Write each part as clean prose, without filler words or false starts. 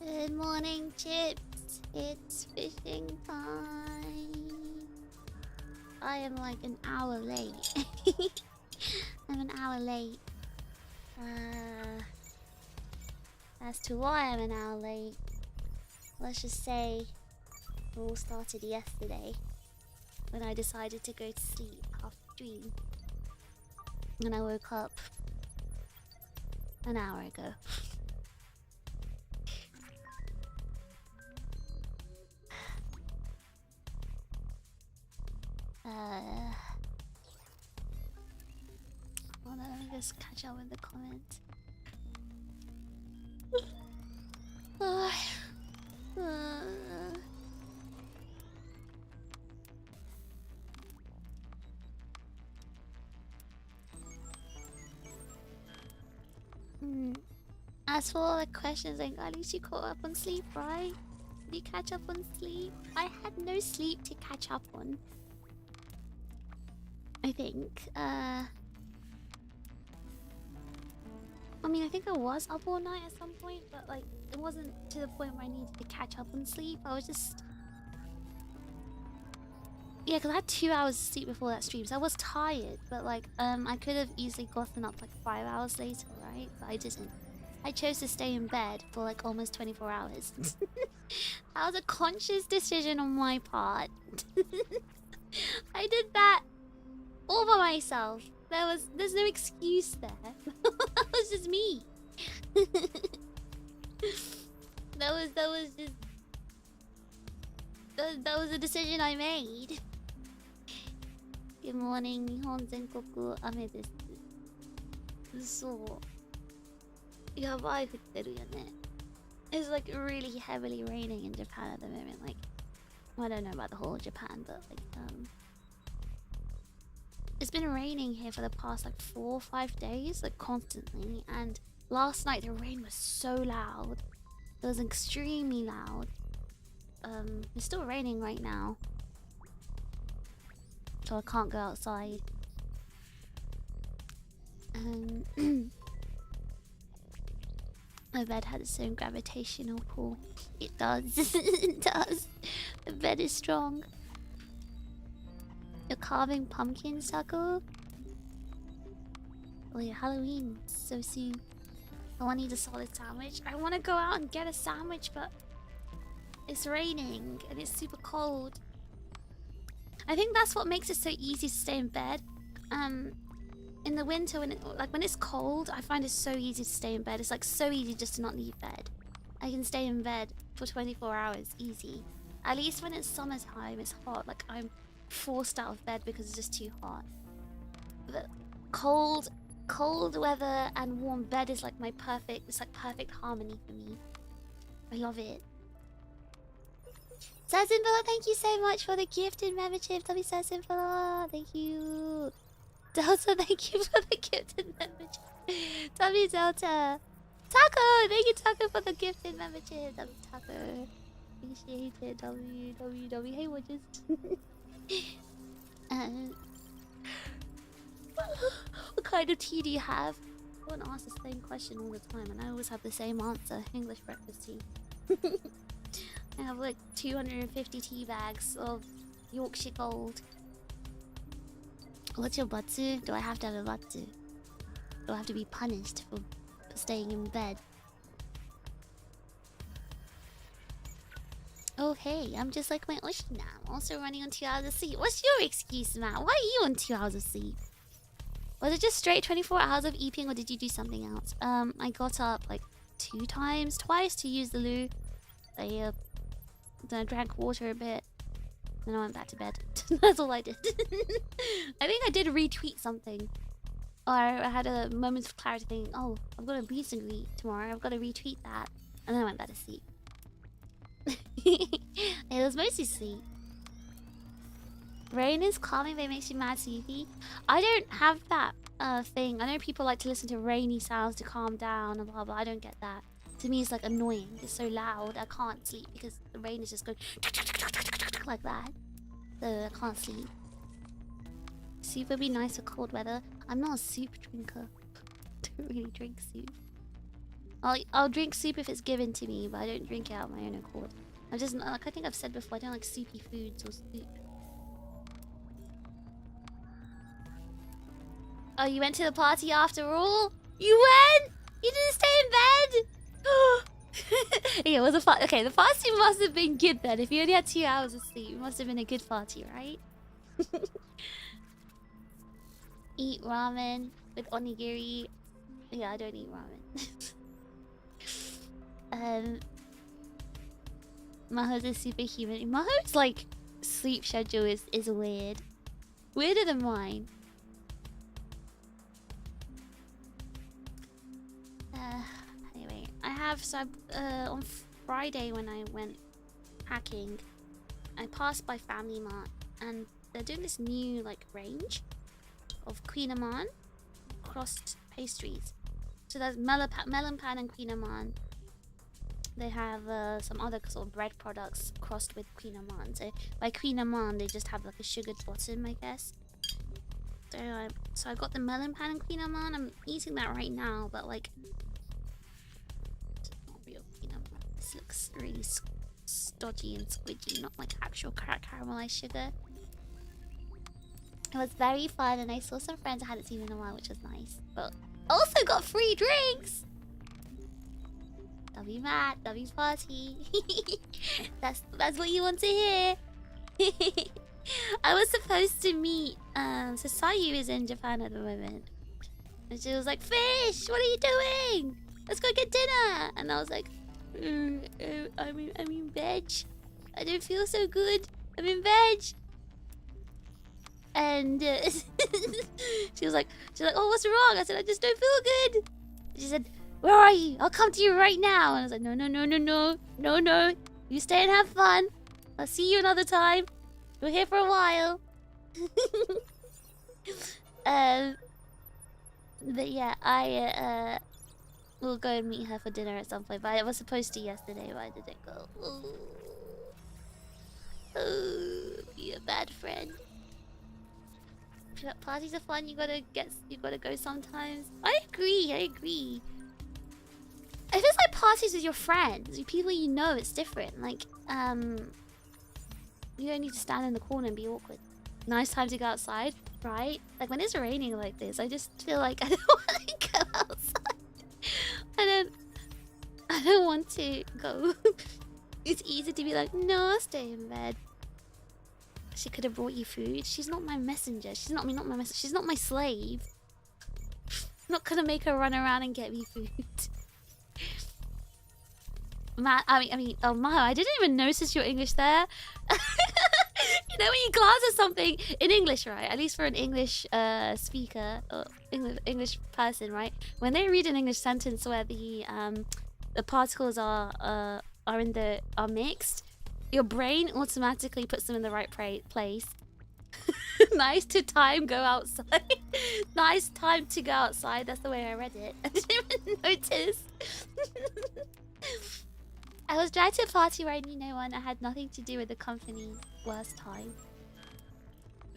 Good morning, Chips. It's fishing time. I am like an hour late. I'm an hour late. As to why I'm an hour late, let's just say it all started yesterday when I decided to go to sleep after stream. And I woke up an hour ago. Hold on, let me just catch up with the comments. As for all the questions, like, at least you caught up on sleep, right? Did you catch up on sleep? I had no sleep to catch up on, I think. I mean, I think I was up all night at some point, but like, it wasn't to the point where I needed to catch up on sleep. I was just... Yeah, because I had 2 hours of sleep before that stream, so I was tired, but like, I could have easily gotten up like 5 hours later, right? But I didn't. I chose to stay in bed for like almost 24 hours. That was a conscious decision on my part. I did that all by myself. There's no excuse there. That was just me. that was a decision I made. Good morning, Nihon Zenkoku ame desu. Uso. Yabai futteru yo ne. It's like really heavily raining in Japan at the moment. Like, I don't know about the whole of Japan, but like it's been raining here for the past like 4 or 5 days, like constantly. And last night the rain was so loud. It was extremely loud. It's still raining right now, so I can't go outside. My bed had its own gravitational pull. It does. It does. The bed is strong. You're carving pumpkins, Sako? Oh yeah, Halloween so soon. I want to eat a solid sandwich. I want to go out and get a sandwich, but it's raining and it's super cold. I think that's what makes it so easy to stay in bed. In the winter, when it's cold, I find it so easy to stay in bed. It's like so easy just to not leave bed. I can stay in bed for 24 hours, easy. At least when it's summertime, it's hot. Like, I'm forced out of bed because it's just too hot. But cold weather and warm bed is like it's like perfect harmony for me. I love it. Sazinbala, thank you so much for the gifted membership. Tommy Sazinbala, thank you. Delta, thank you for the gifted membership. Tommy Delta. Taco, thank you Taco for the gifted membership. Tommy Taco. Appreciate it. W. Hey, watches. What kind of tea do you have? I want to ask the same question all the time, and I always have the same answer. English breakfast tea. I have like 250 tea bags of Yorkshire Gold. What's your batsu? Do I have to have a batsu? Do I have to be punished for staying in bed? Oh hey, I'm just like my Oshi now. I'm also running on 2 hours of sleep. What's your excuse, Matt? Why are you on 2 hours of sleep? Was it just straight 24 hours of eating, or did you do something else? I got up like twice to use the loo. Then I drank water a bit. Then I went back to bed. That's all I did. I think I did retweet something. Or I had a moment of clarity thinking, oh, I've got a meet and greet tomorrow. I've got to retweet that. And then I went back to sleep. It was mostly sleep. Rain is calming, but it makes you mad sleepy. I don't have that thing. I know people like to listen to rainy sounds to calm down and blah blah. I don't get that. To me, it's like annoying. It's so loud. I can't sleep because the rain is just going like that. So I can't sleep. Soup would be nice for cold weather. I'm not a soup drinker. I don't really drink soup. I'll drink soup if it's given to me, but I don't drink it out of my own accord. I just, like I think I've said before, I don't like soupy foods or soup. Oh, you went to the party after all? You went? You didn't stay in bed? Yeah, it was a fun. Okay, the party must have been good then. If you only had 2 hours of sleep, it must have been a good party, right? Eat ramen with onigiri. Yeah, I don't eat ramen. Maho's a superhuman. Maho's like sleep schedule is weird. Weirder than mine. Anyway, I have on Friday when I went hacking, I passed by Family Mart and they're doing this new like range of Queen Amman crossed pastries. So there's melon pan and Queen Amman. They have some other sort of bread products crossed with Queen Amman. So by Queen Amman, they just have like a sugared bottom, I guess. So I got the melon pan and Queen Amman. I'm eating that right now, but like, it's not real Queen Amman. This looks really stodgy and squidgy, not like actual caramelized sugar. It was very fun, and I saw some friends I hadn't seen in a while, which was nice. But also got free drinks. be mad. Gabby's party. That's what you want to hear. I was supposed to meet. So Sayu is in Japan at the moment, and she was like, "Fish, what are you doing? Let's go get dinner." And I was like, I'm in veg. I don't feel so good. I'm in veg. And she was like, "Oh, what's wrong?" I said, "I just don't feel good." She said, "Where are you? I'll come to you right now." And I was like, No. You stay and have fun. I'll see you another time. We're here for a while." But yeah, I will go and meet her for dinner at some point. But I was supposed to yesterday, but I didn't go. Be a bad friend. Parties are fun. You gotta go sometimes. I agree. If it's like parties with your friends, with people you know, it's different. Like, you don't need to stand in the corner and be awkward. Nice time to go outside, right? Like when it's raining like this, I just feel like I don't want to go outside. I don't want to go. It's easy to be like, no, I'll stay in bed. She could have brought you food. She's not my messenger. She's not my messenger. She's not my slave. I'm not gonna make her run around and get me food. Matt, oh Maho, I didn't even notice your English there. You know when you glance at something in English, right? At least for an English speaker or English person, right? When they read an English sentence where the particles are mixed, your brain automatically puts them in the right place. Nice to go outside. Nice time to go outside. That's the way I read it. I didn't even notice. I was dragged to a party where I knew no one. I had nothing to do with the company. Worst time.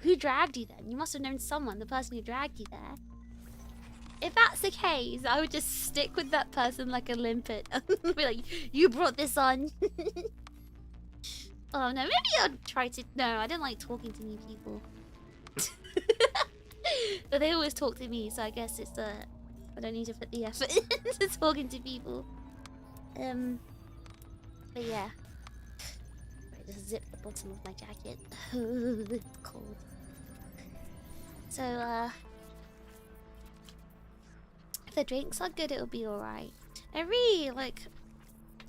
Who dragged you then? You must have known someone, the person who dragged you there. If that's the case, I would just stick with that person like a limpet. Be like, you brought this on. Oh no, maybe I'll try to... No, I don't like talking to new people. But they always talk to me, so I guess it's I don't need to put the effort into talking to people. But yeah. Right, just zip the bottom of my jacket. It's cold. So, if the drinks are good, it'll be alright. Every, like,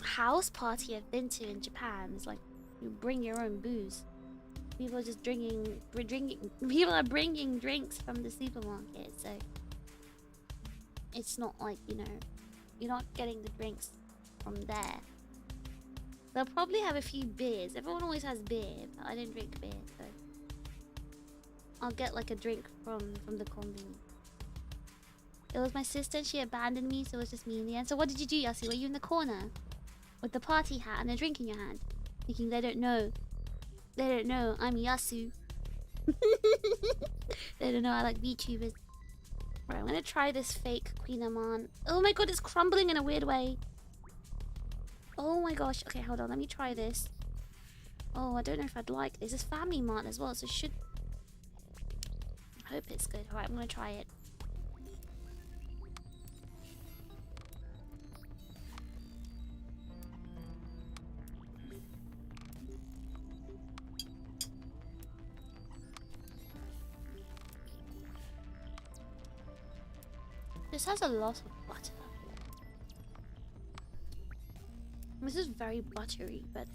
house party I've been to in Japan is like, you bring your own booze. People are just drinking. People are bringing drinks from the supermarket, so it's not like, you know, you're not getting the drinks from there. They'll probably have a few beers. Everyone always has beer, but I don't drink beer, so I'll get like a drink from the combini. It was my sister and she abandoned me, so it was just me in the end. So what did you do, Yassi? Were you in the corner with the party hat and a drink in your hand? Thinking they don't know. They don't know I'm Yasu. They don't know I like VTubers. Right, I'm gonna try this fake Queen Amman. Oh my god, it's crumbling in a weird way. Oh my gosh. Okay, hold on. Let me try this. Oh, I don't know if I'd like this. It's Family Mart as well, so it should... I hope it's good. Alright, I'm gonna try it. This has a lot of butter. This is very buttery, but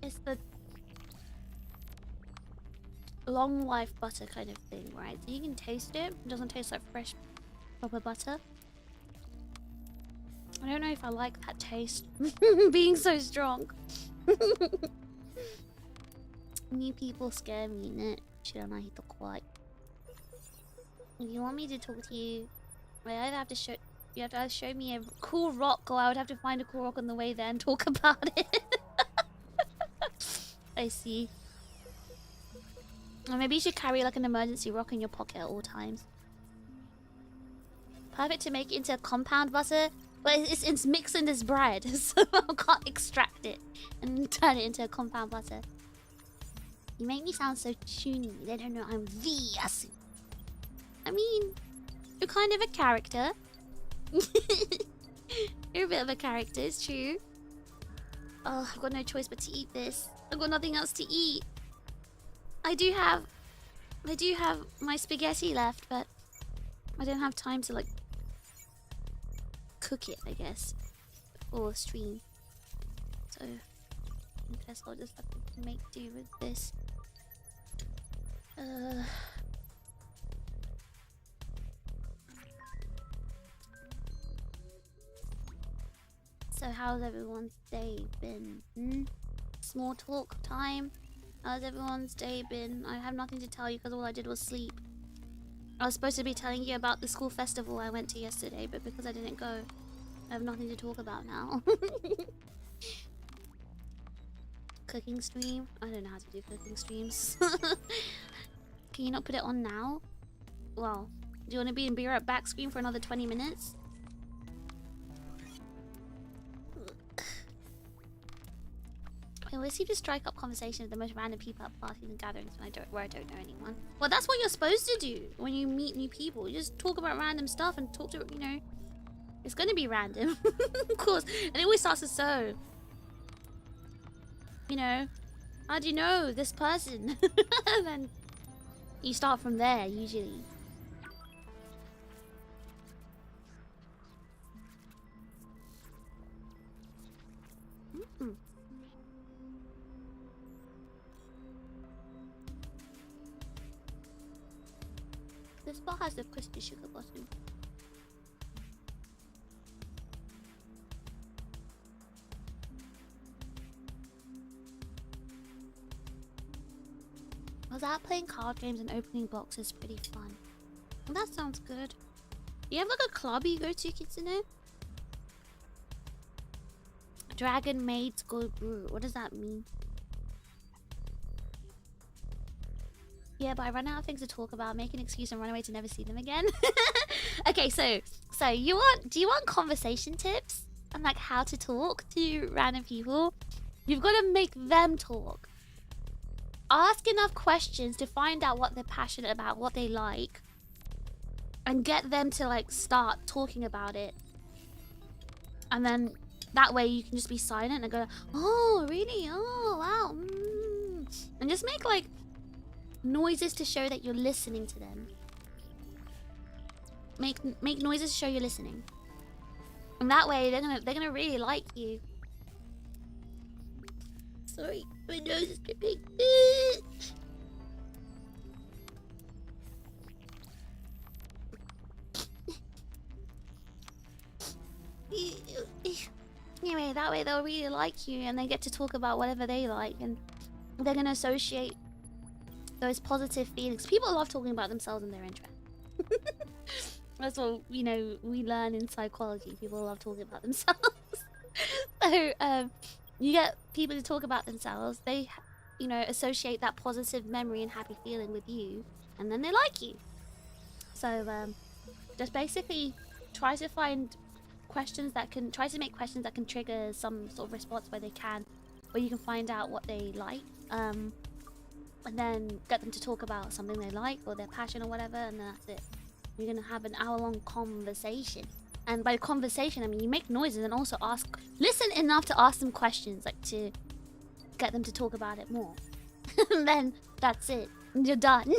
it's the long life butter kind of thing, right? So you can taste it. It doesn't taste like fresh, proper butter. I don't know if I like that taste being so strong. New people scare me, innit? If you want me to talk to you, I either have to show you have to show me a cool rock, or I would have to find a cool rock on the way there and talk about it. I see. Or maybe you should carry like an emergency rock in your pocket at all times. Perfect to make it into a compound butter, but it's mixed in this bread, so I can't extract it and turn it into a compound butter. You make me sound so toony. They don't know I'm the Yasu. I mean, You're kind of a character. You're a bit of a character, it's true. Oh, I've got no choice but to eat this. I've got nothing else to eat. I do have my spaghetti left, but I don't have time to like cook it, I guess, for stream. So I guess I'll just have to make do with this. So how's everyone's day been? Small talk time. How's everyone's day been? I have nothing to tell you because all I did was sleep. I was supposed to be telling you about the school festival I went to yesterday, but because I didn't go, I have nothing to talk about now. Cooking stream? I don't know how to do cooking streams. Can you not put it on now? Well, do you want to be at back screen for another 20 minutes? Unless you just strike up conversation with the most random people at parties and gatherings where I don't know anyone. Well, that's what you're supposed to do when you meet new people. You just talk about random stuff and talk to, you know. It's gonna be random, of course. And it always starts with so. You know, how do you know this person? And then you start from there, usually. This bar has the crispy sugar bottom. Was that playing card games and opening boxes pretty fun? Well, that sounds good. Do you have like a club you go to, Kitsune? Dragon Maids Go Brew. What does that mean? Yeah, but I run out of things to talk about, make an excuse and run away to never see them again. Okay, so do you want conversation tips and like how to talk to random people? You've got to make them talk. Ask enough questions to find out what they're passionate about, what they like, and get them to like start talking about it. And then that way you can just be silent and go, oh really, oh wow, and just make like noises to show that you're listening to them. Make noises to show you're listening, and that way they're gonna really like you. Sorry, my nose is dripping. Anyway, that way they'll really like you and they get to talk about whatever they like, and they're gonna associate those positive feelings. People love talking about themselves and their interests. That's what, you know, we learn in psychology. People love talking about themselves. So you get people to talk about themselves, they, you know, associate that positive memory and happy feeling with you, and then they like you. So just basically try to find questions that can, try to make questions that can trigger some sort of response where they can, where you can find out what they like, and then get them to talk about something they like or their passion or whatever, and that's it. You're gonna have an hour-long conversation. And by conversation, I mean you make noises and also listen enough to ask them questions, like to get them to talk about it more. And then that's it. You're done.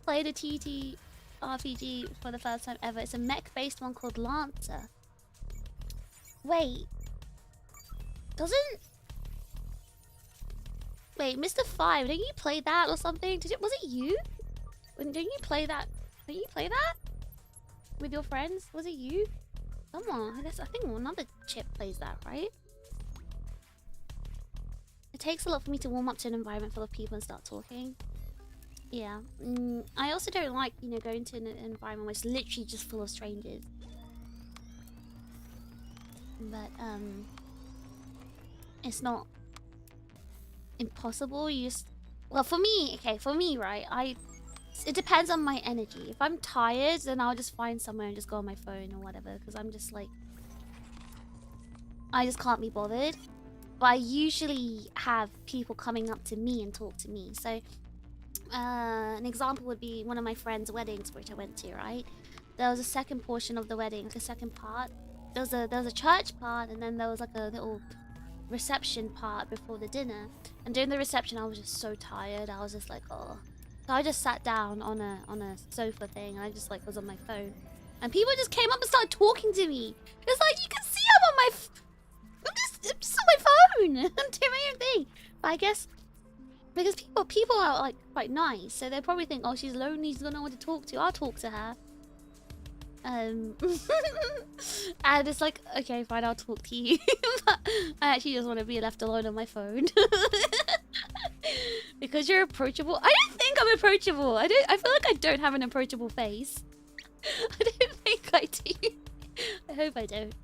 Played a TT RPG for the first time ever. It's a mech-based one called Lancer. Wait. Wait, Mr. 5, didn't you play that or something? Was it you? Didn't you play that? Didn't you play that? With your friends? Was it you? Come on, I think another chip plays that, right? It takes a lot for me to warm up to an environment full of people and start talking. Yeah. I also don't like, you know, going to an environment where it's literally just full of strangers. But, it's not impossible. You just... Well, for me, right, it depends on my energy. If I'm tired, then I'll just find somewhere and just go on my phone or whatever, because I'm just like... I just can't be bothered. But I usually have people coming up to me and talk to me. So an example would be one of my friends' weddings, which I went to, right? There was a second portion of the wedding, like a second part. There was a church part, and then there was like a little reception part before the dinner. And during the reception, I was just so tired. I was just like, oh. So I just sat down on a sofa thing, and I just like was on my phone. And people just came up and started talking to me. It's like, you can see I'm on my I'm just on my phone. I'm doing my own thing. But I guess because people are like quite nice, so they probably think, oh, she's lonely, she's got no one to talk to. I'll talk to her. And it's like, okay, fine, I'll talk to you. But I actually just want to be left alone on my phone. Because you're approachable. I don't think I'm approachable. I feel like I don't have an approachable face. I don't think I do. I hope I don't.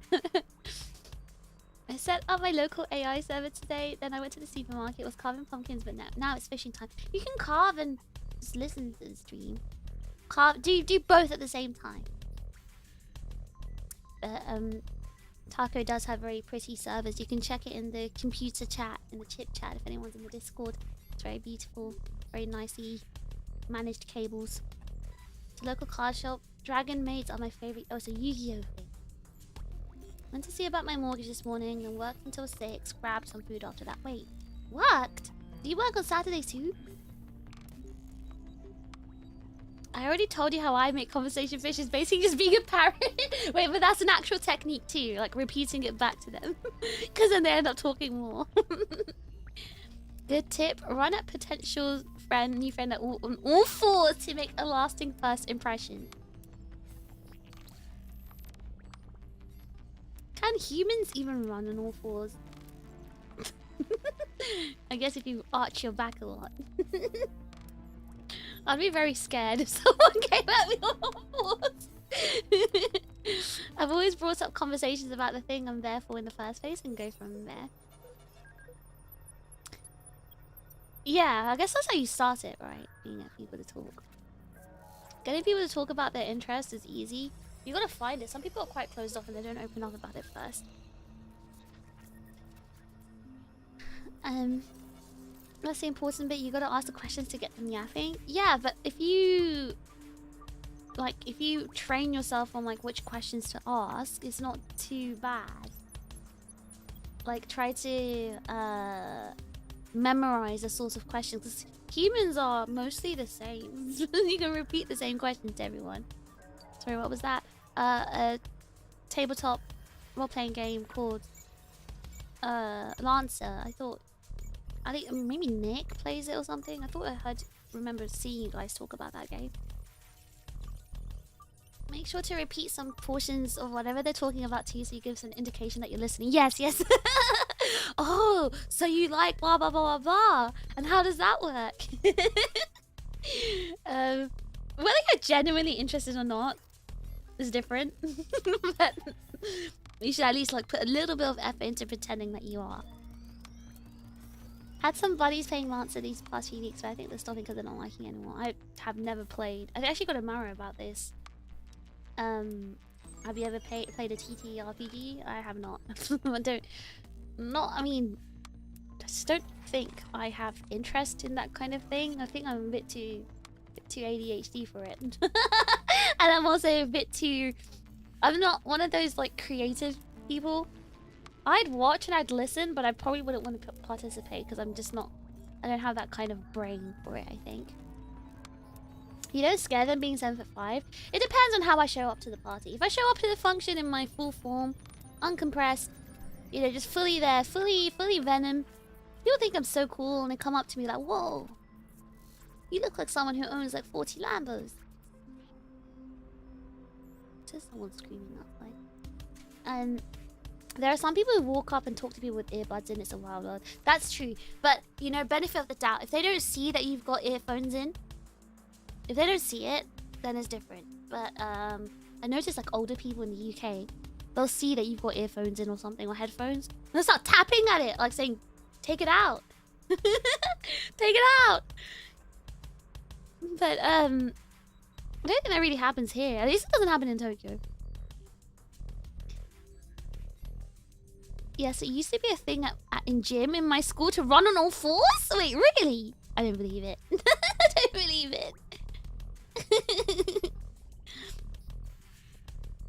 I set up my local AI server today, then I went to the supermarket, was carving pumpkins, but now it's fishing time. You can carve and just listen to the stream. Do both at the same time. Taco does have very pretty servers. You can check it in the computer chat, in the chip chat, if anyone's in the Discord. It's very beautiful, very nicely managed cables. The local card shop. Dragon maids are my favorite. Oh, it's a Yu-Gi-Oh thing. Went to see about my mortgage this morning and worked until 6. Grabbed some food after that. Wait, worked? Do you work on Saturdays too? I already told you how I make conversation fish is basically just being a parrot. Wait, but that's an actual technique too, like repeating it back to them. Because then they end up talking more. Good tip, run at potential new friend on all fours to make a lasting first impression. Can humans even run on all fours? I guess if you arch your back a lot. I'd be very scared if someone came at me on all fours. I've always brought up conversations about the thing I'm there for in the first place and go from there. Yeah, I guess that's how you start it, right? You get people to talk. Getting people to talk about their interests is easy. You gotta find it. Some people are quite closed off and they don't open up about it first. That's the important bit. You gotta ask the questions to get them yapping. Yeah, but if you train yourself on like which questions to ask, it's not too bad. Like try to memorize a source of questions, because humans are mostly the same. You can repeat the same question to everyone. Sorry, what was that? A tabletop role-playing game called Lancer. I think maybe Nick plays it or something. I thought I remember seeing you guys talk about that game. Make sure to repeat some portions of whatever they're talking about to you, so you give us an indication that you're listening. Yes, yes. Oh, so you like blah blah blah blah blah. And how does that work? Whether you're genuinely interested or not is different. But you should at least like put a little bit of effort into pretending that you are. Had some buddies playing Lancer these past few weeks, but I think they're stopping because they're not liking it anymore. I have never played. I actually got a Mara about this. Have you ever played a TTRPG? I have not. I just don't think I have interest in that kind of thing. I think I'm a bit too ADHD for it. And I'm also a bit too... I'm not one of those like creative people. I'd watch and I'd listen, but I probably wouldn't want to participate because I'm just not... I don't have that kind of brain for it, I think. You don't scare them being 7'5". It depends on how I show up to the party. If I show up to the function in my full form, uncompressed, you know, just fully there, fully Venom, people think I'm so cool and they come up to me like, whoa, you look like someone who owns like 40 Lambos. There's someone screaming outside. And there are some people who walk up and talk to people with earbuds in. It's a wild world. That's true. But, you know, benefit of the doubt. If they don't see that you've got earphones in, if they don't see it, then it's different. But I noticed like older people in the UK, they'll see that you've got earphones in or something, or headphones, and they'll start tapping at it, like saying, take it out. Take it out. But I don't think that really happens here. At least it doesn't happen in Tokyo. Yes, it used to be a thing in gym in my school to run on all fours. Wait, really? I don't believe it. I don't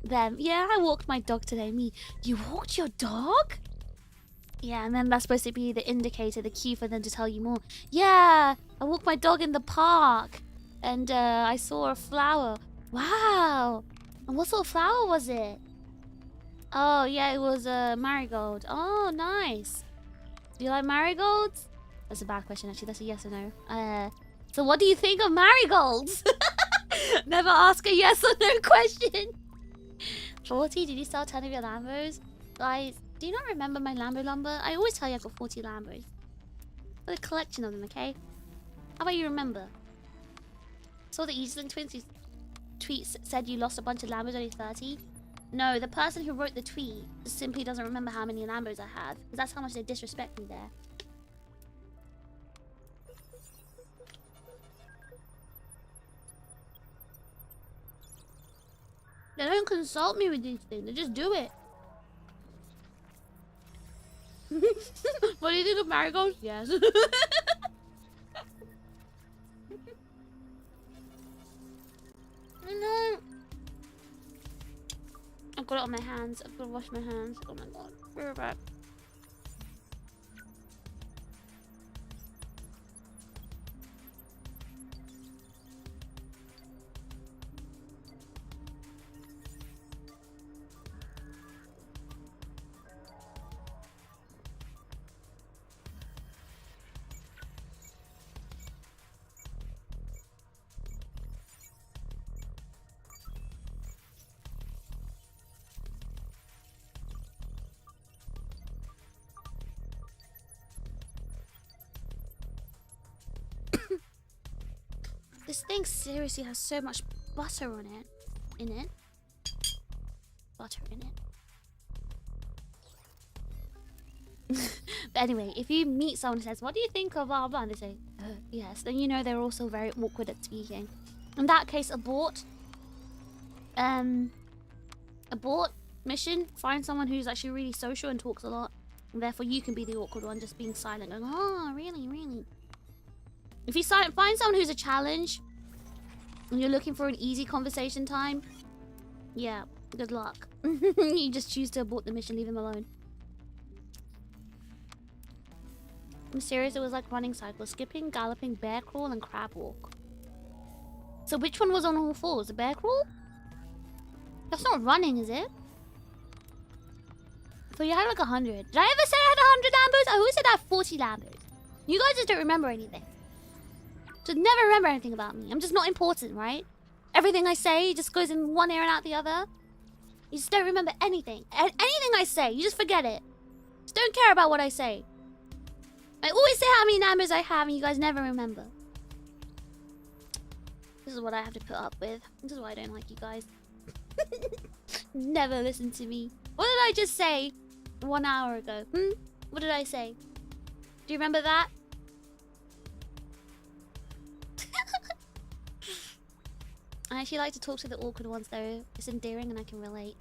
Them. Yeah, I walked my dog today. Me. You walked your dog? Yeah, and then that's supposed to be the indicator, the key for them to tell you more. Yeah, I walked my dog in the park. And I saw a flower. Wow. And what sort of flower was it? Oh, yeah, it was a marigold. Oh, nice. Do you like marigolds? That's a bad question, actually. That's a yes or no. So what do you think of marigolds? Never ask a yes or no question. 40? Did you sell 10 of your Lambos? Guys, do you not remember my Lambo number? I always tell you I've got 40 Lambos. Got a collection of them, okay? How about you remember? Saw the Aegis-Link tweet said you lost a bunch of Lambos, only 30. No, the person who wrote the tweet just simply doesn't remember how many Lambos I had. Because that's how much they disrespect me there. They don't consult me with these things. They just do it. What do you think of marigolds? Yes. No. I've got it on my hands. I've got to wash my hands. Oh my god. We're back. This thing seriously has so much butter on it. Butter in it. But anyway, if you meet someone who says, what do you think of blah blah, and they say, yes, then you know they're also very awkward at speaking. In that case, abort. Abort mission. Find someone who's actually really social and talks a lot. And therefore you can be the awkward one, just being silent, going, oh, really? If you find someone who's a challenge and you're looking for an easy conversation time, yeah, good luck. You just choose to abort the mission, leave them alone. I'm serious, it was like running cycles, skipping, galloping, bear crawl, and crab walk. So which one was on all fours? The bear crawl? That's not running, is it? So you had like 100. Did I ever say I had 100 Lambos? I always said I had 40 Lambos. You guys just don't remember anything. Just never remember anything about me. I'm just not important, right? Everything I say just goes in one ear and out the other. You just don't remember anything. Anything I say, you just forget it. Just don't care about what I say. I always say how many Lambos I have and you guys never remember. This is what I have to put up with. This is why I don't like you guys. Never listen to me. What did I just say 1 hour ago? What did I say? Do you remember that? I actually like to talk to the awkward ones though. It's endearing and I can relate.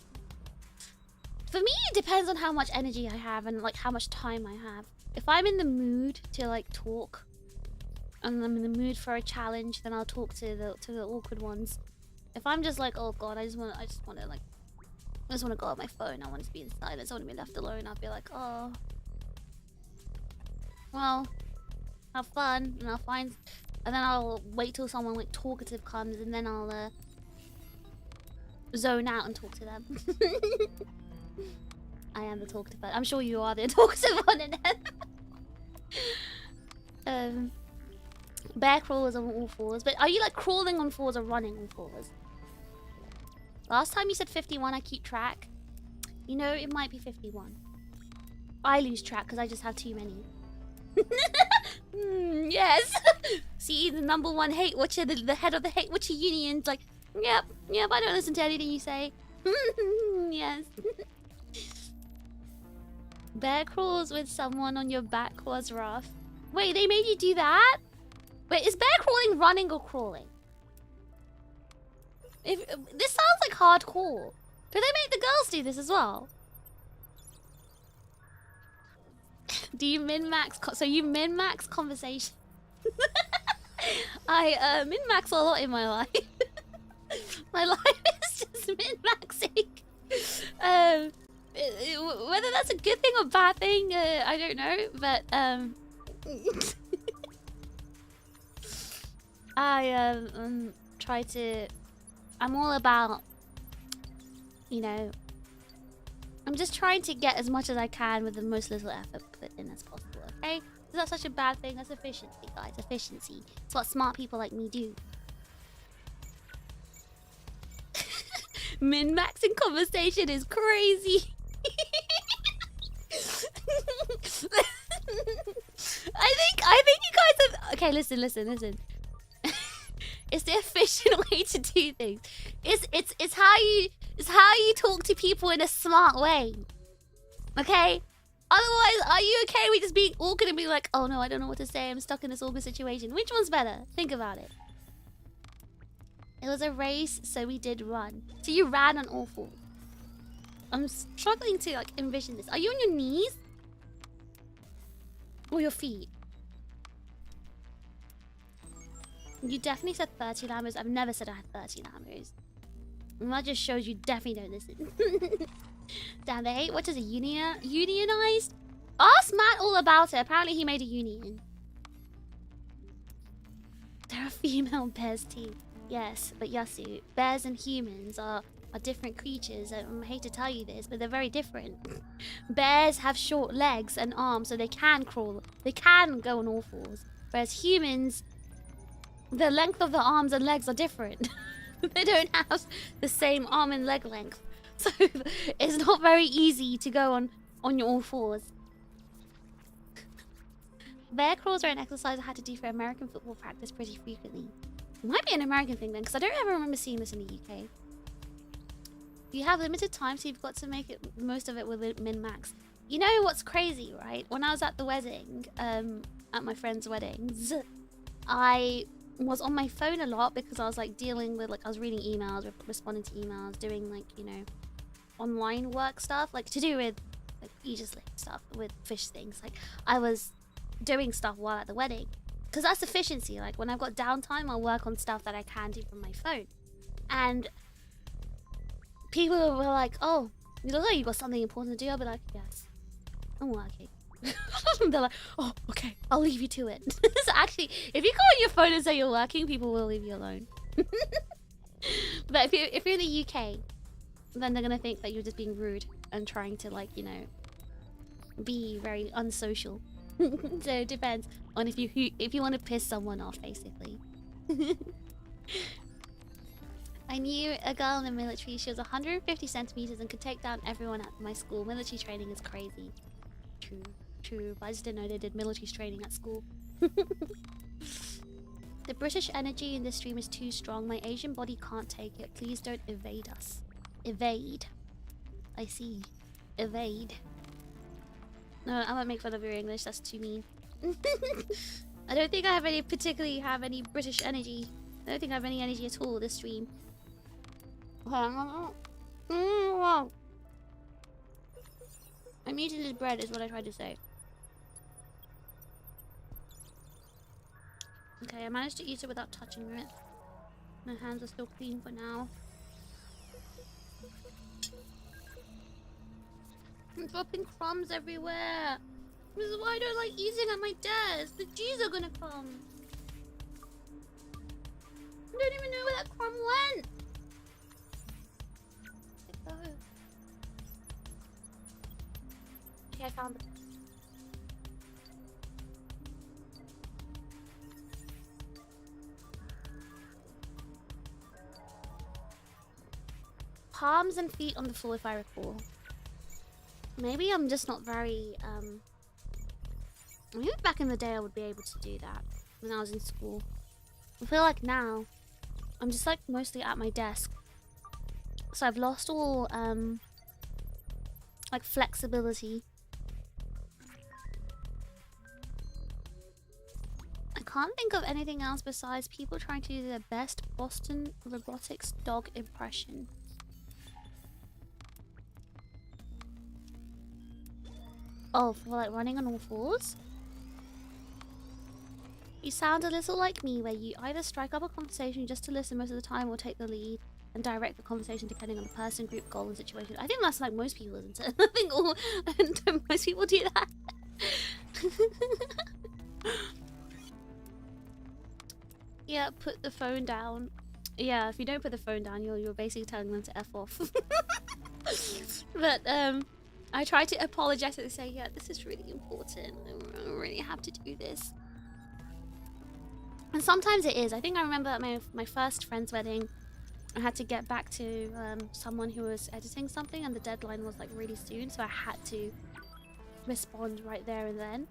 For me, it depends on how much energy I have and like how much time I have. If I'm in the mood to like talk and I'm in the mood for a challenge, then I'll talk to the awkward ones. If I'm just like, oh god, I just want to go on my phone. I want to be in silence. I want to be left alone. I'll be like, oh, well, have fun, and and then I'll wait till someone like talkative comes, and then I'll zone out and talk to them. I am the talkative one. I'm sure you are the talkative one in it. Bear crawlers on all fours, but are you like crawling on fours or running on fours? Last time you said 51, I keep track. You know, it might be 51. I lose track because I just have too many. Yes. See, the #1 hate watcher, the head of the hate watcher union's like, yep, I don't listen to anything you say. Yes. Bear crawls with someone on your back was rough. Wait, they made you do that? Wait, is bear crawling running or crawling? This sounds like hardcore. Do they make the girls do this as well? Do you min-max? So you min-max conversation? I min-max a lot in my life. My life is just min-maxing. Whether that's a good thing or bad thing, I don't know. But I try to. I'm all about, you know. I'm just trying to get as much as I can with the most little effort put in as possible. Okay, is that such a bad thing? That's efficiency, guys. Efficiency. It's what smart people like me do. Min-maxing conversation is crazy. I think you guys have. Okay, listen. It's the efficient way to do things. It's how you talk to people in a smart way. Okay? Otherwise, are you okay with just being awkward and being like, oh no, I don't know what to say, I'm stuck in this awkward situation? Which one's better? Think about it. It was a race, so we did run. So you ran on all fours. I'm struggling to like envision this. Are you on your knees? Or your feet? You definitely said 30 lambos. I've never said I had 30 lambos. And that just shows you definitely don't listen. Damn, they hate. What is it? Unionized? Ask Matt all about it. Apparently he made a union. There are female bears too. Yes, but Yasu, bears and humans are different creatures. I hate to tell you this, but they're very different. Bears have short legs and arms, so they can crawl. They can go on all fours. Whereas humans, the length of the arms and legs are different. They don't have the same arm and leg length. So it's not very easy to go on your all fours. Bear crawls are an exercise I had to do for American football practice pretty frequently. It might be an American thing then, because I don't ever remember seeing this in the UK. You have limited time, so you've got to make it most of it with min-max. You know what's crazy, right? When I was at the wedding, at my friend's weddings, I was on my phone a lot because I was like dealing with, like, I was reading emails, responding to emails, doing, like, you know, online work stuff, like to do with like Aegis-Link stuff, with fish things. Like I was doing stuff while at the wedding because that's efficiency. Like when I've got downtime, I'll work on stuff that I can do from my phone. And people were like, oh, you look like you got something important to do. I'll be like, yes, I'm working. They're like, oh, okay, I'll leave you to it. So actually, if you go on your phone and say you're working, people will leave you alone. But if you're in the UK, then they're gonna think that you're just being rude and trying to, like, you know, be very unsocial. So it depends on if you want to piss someone off, basically. I knew a girl in the military. She was 150 centimeters and could take down everyone at my school. Military training is crazy. True. But I just didn't know they did military training at school. The British energy in this stream is too strong. My Asian body can't take it. Please don't evade us. Evade. I see. Evade. No, I won't make fun of your English. That's too mean. I don't think I have any British energy. I don't think I have any energy at all this stream. I'm eating this bread is what I tried to say. Okay, I managed to eat it without touching it. My hands are still clean for now. I'm dropping crumbs everywhere. This is why I don't like eating at my desk. The G's are gonna come. I don't even know where that crumb went. Okay, I found it. Palms and feet on the floor, if I recall. Maybe I'm just not very, maybe back in the day I would be able to do that when I was in school. I feel like now I'm just like mostly at my desk. So I've lost all, like flexibility. I can't think of anything else besides people trying to do their best Boston robotics dog impression. Oh, for like running on all fours? You sound a little like me, where you either strike up a conversation just to listen most of the time or take the lead. and direct the conversation depending on the person, group, goal, and situation. I think that's like most people, isn't it? I think most people do that. Yeah, put the phone down. Yeah, if you don't put the phone down, you're basically telling them to F off. But I try to apologetically say, yeah, this is really important. I really have to do this. And sometimes it is. I think I remember at my first friend's wedding, I had to get back to someone who was editing something, and the deadline was like really soon, so I had to respond right there and then.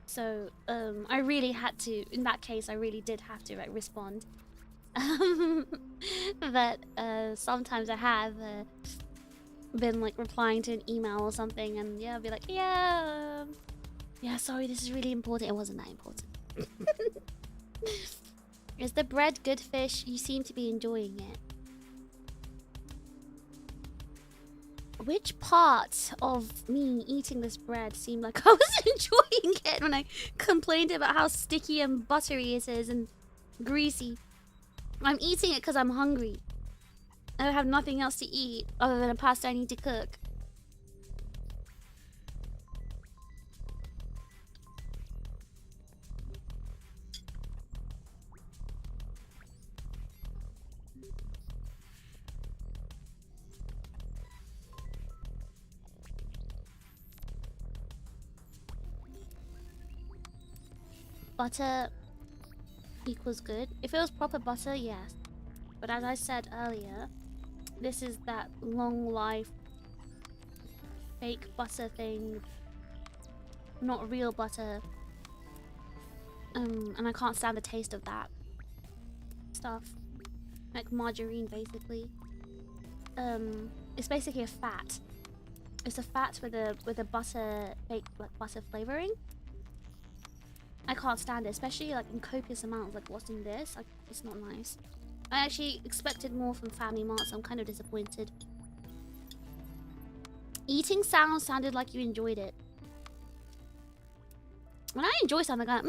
So I really had to, in that case, I really did have to like respond. But sometimes I have been like replying to an email or something, and yeah, I'll be like, yeah, sorry, this is really important. It wasn't that important. Is the bread good, fish? You seem to be enjoying it. Which part of me eating this bread seemed like I was enjoying it when I complained about how sticky and buttery it is and greasy? I'm eating it because I'm hungry. I have nothing else to eat other than a pasta I need to cook. Butter equals good. If it was proper butter, yes. But as I said earlier, this is that long life fake butter thing, not real butter. And I can't stand the taste of that stuff. Like margarine, basically. It's basically a fat. It's a fat with a butter, fake like butter flavoring. I can't stand it, especially like in copious amounts like what's in this. Like, it's not nice. I actually expected more from Family Mart, so I'm kind of disappointed. Eating sounds sounded like you enjoyed it. When I enjoy something, I go,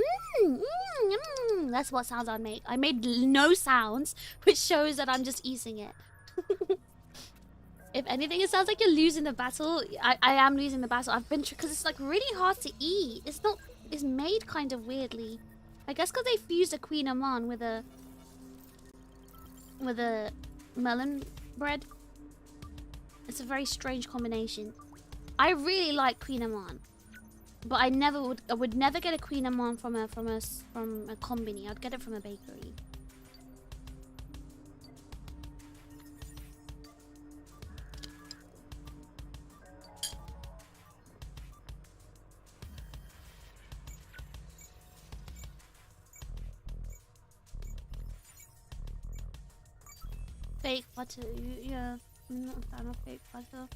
that's what sounds I'd make. I made no sounds, which shows that I'm just eating it. If anything, it sounds like you're losing the battle. I am losing the battle. I've been because it's like really hard to eat. It's not. It's made kind of weirdly. I guess because they fused a Queen Amman with a melon bread. It's a very strange combination. I really like Queen Amman, but I would never get a Queen Amman from a combini. I'd get it from a bakery. Fake butter, yeah. I'm not a fan of fake butter.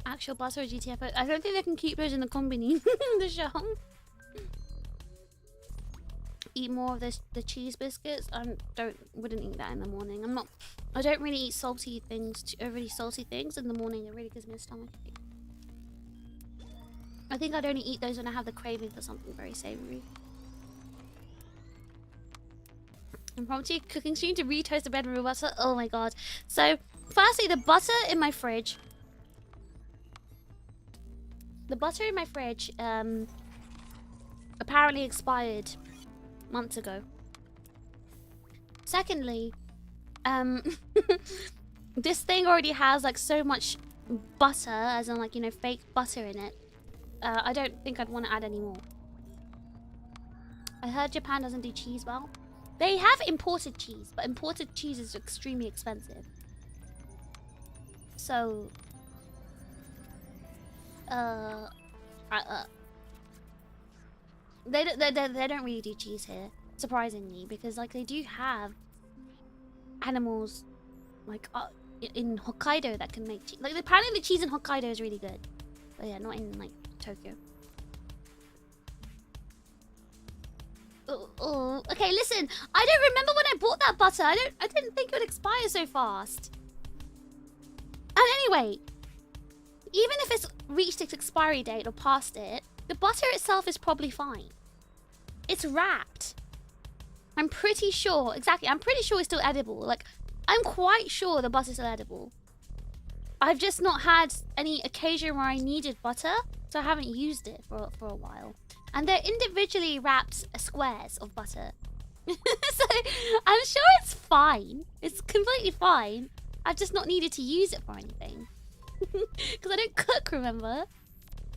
Actual butter or GTFO? I don't think they can keep those in the combini. The show. Eat more of the cheese biscuits. I wouldn't eat that in the morning. I don't really eat salty things, really salty things in the morning. It really gives me a stomachache. I think I'd only eat those when I have the craving for something very savory. Impromptu cooking stream to retoast the bread with real butter. Oh my god. So, firstly, the butter in my fridge. The butter in my fridge apparently expired months ago. Secondly, this thing already has like so much butter, as in like, you know, fake butter in it. I don't think I'd want to add any more. I heard Japan doesn't do cheese well. They have imported cheese, but imported cheese is extremely expensive. So, they don't really do cheese here, surprisingly, because like they do have animals like in Hokkaido that can make cheese. Like apparently the cheese in Hokkaido is really good, but yeah, not in like Tokyo. Oh, okay, listen. I don't remember when I bought that butter. I didn't think it would expire so fast. And anyway, even if it's reached its expiry date or past it, the butter itself is probably fine. It's wrapped. I'm pretty sure, exactly, I'm pretty sure it's still edible. Like, I'm quite sure the butter's still edible. I've just not had any occasion where I needed butter, so I haven't used it for a while. And they're individually wrapped squares of butter. So I'm sure it's fine. It's completely fine. I've just not needed to use it for anything. Because I don't cook, remember?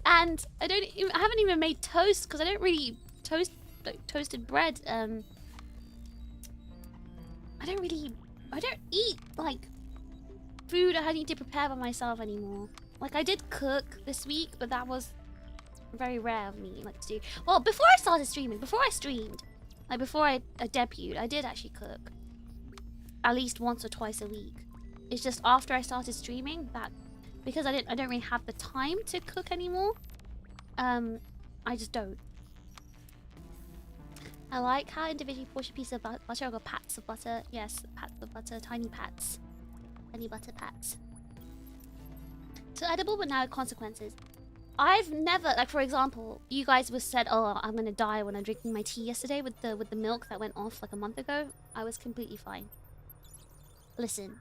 And I haven't even made toast because I don't really toast like toasted bread. I don't eat like food I need to prepare by myself anymore. Like I did cook this week, but that was very rare of me like to do. Well, before I started streaming, before I streamed, like before I debuted, I did actually cook at least once or twice a week. It's just after I started streaming that because I don't really have the time to cook anymore. I just don't. I like how individually portion pieces of butter. I've got pats of butter. Yes, pats of butter, tiny pats. Tiny butter pats. So edible, but now with consequences. I've never, like for example, you guys was said, oh, I'm gonna die when I'm drinking my tea yesterday with the milk that went off like a month ago. I was completely fine. Listen,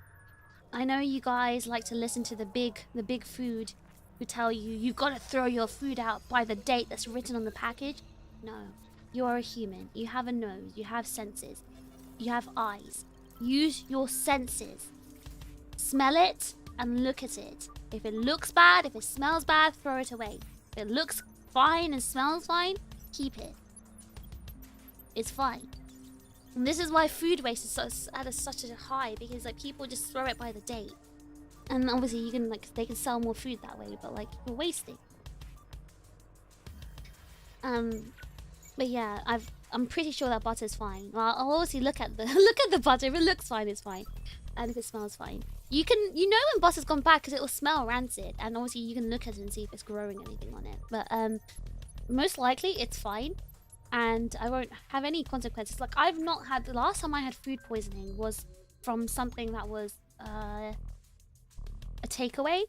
I know you guys like to listen to the big food who tell you you've got to throw your food out by the date that's written on the package. No, you are a human. You have a nose. You have senses. You have eyes. Use your senses. Smell it and look at it. If it looks bad, if it smells bad, throw it away. If it looks fine and smells fine, keep it. It's fine. And this is why food waste is at such a high, because like people just throw it by the date. And obviously you can they can sell more food that way, but like you're wasting. But yeah, I'm pretty sure that butter is fine. Well, I'll obviously look at the butter. If it looks fine, it's fine. And if it smells fine. You know when butter's gone bad because it will smell rancid, and obviously you can look at it and see if it's growing anything on it. But most likely it's fine. And I won't have any consequences. Like I've not had, the last time I had food poisoning was from something that was a takeaway.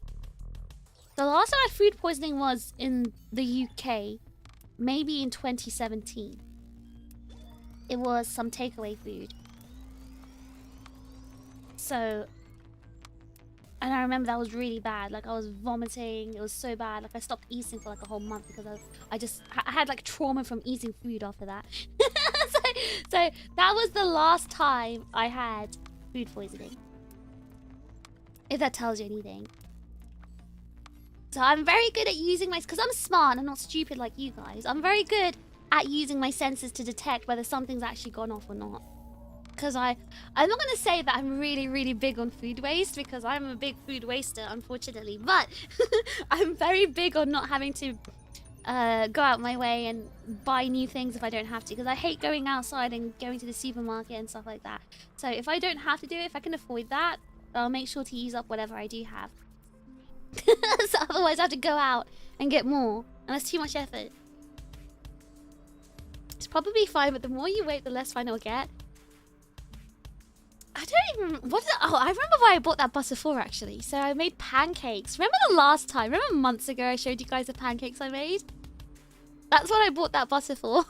The last time I had food poisoning was in the UK, maybe in 2017. It was some takeaway food. So, and I remember that was really bad. Like I was vomiting. It was so bad. Like I stopped eating for like a whole month because I had like trauma from eating food after that. so that was the last time I had food poisoning. If that tells you anything. So I'm very good at using because I'm smart and I'm not stupid like you guys. I'm very good at using my senses to detect whether something's actually gone off or not. Because I'm not going to say that I'm really, really big on food waste, because I'm a big food waster, unfortunately. But I'm very big on not having to go out my way and buy new things if I don't have to. Because I hate going outside and going to the supermarket and stuff like that. So if I don't have to do it, if I can avoid that, I'll make sure to use up whatever I do have. So otherwise I have to go out and get more. And that's too much effort. It's probably fine, but the more you wait, the less fun it'll get. I don't even... Oh, I remember why I bought that butter for, actually. So I made pancakes. Remember the last time? Remember months ago I showed you guys the pancakes I made? That's what I bought that butter for.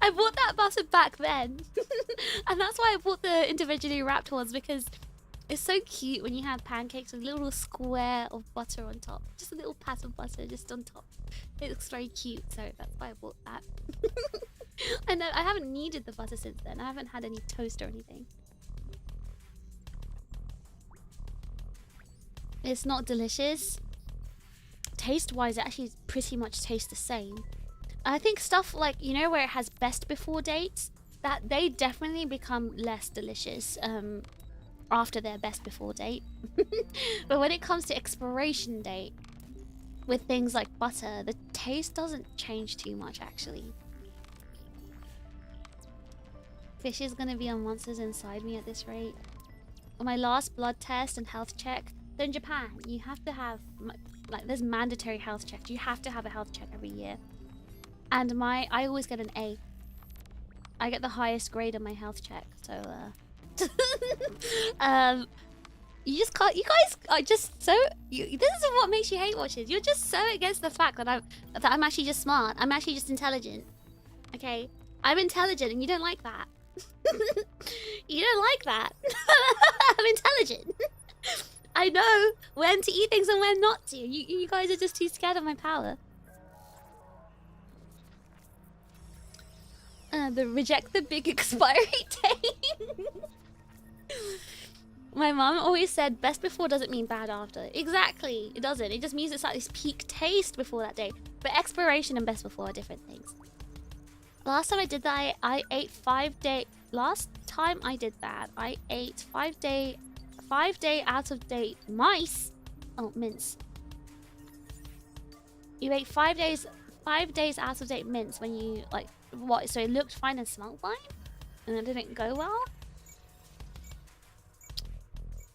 I bought that butter back then. And that's why I bought the individually wrapped ones, because it's so cute when you have pancakes with a little square of butter on top. Just a little pat of butter just on top. It looks very cute, so that's why I bought that. I know, I haven't needed the butter since then. I haven't had any toast or anything. It's not delicious. Taste-wise, it actually pretty much tastes the same. I think stuff like, you know, where it has best before dates, that they definitely become less delicious after their best before date. But when it comes to expiration date, with things like butter, the taste doesn't change too much, actually. Fish is gonna be on Monsters Inside Me at this rate. On my last blood test and health check, so in Japan, you have to have, like, there's mandatory health checks. You have to have a health check every year. And I always get an A. I get the highest grade on my health check, so, you just can't, you guys are just so, this is what makes you hate watchers. You're just so against the fact that I'm actually just smart. I'm actually just intelligent. Okay? I'm intelligent and you don't like that. You don't like that. I'm intelligent. I know when to eat things and when not to. You guys are just too scared of my power. Reject the big expiry date. My mom always said best before doesn't mean bad after. Exactly, it doesn't. It just means it's like this peak taste before that day. But expiration and best before are different things. Last time I did that, I ate 5 day. Last time I did that, I ate 5 day out of date mice. Oh, mince. You ate 5 days out of date mince when you like what? So it looked fine and smelled fine, and it didn't go well.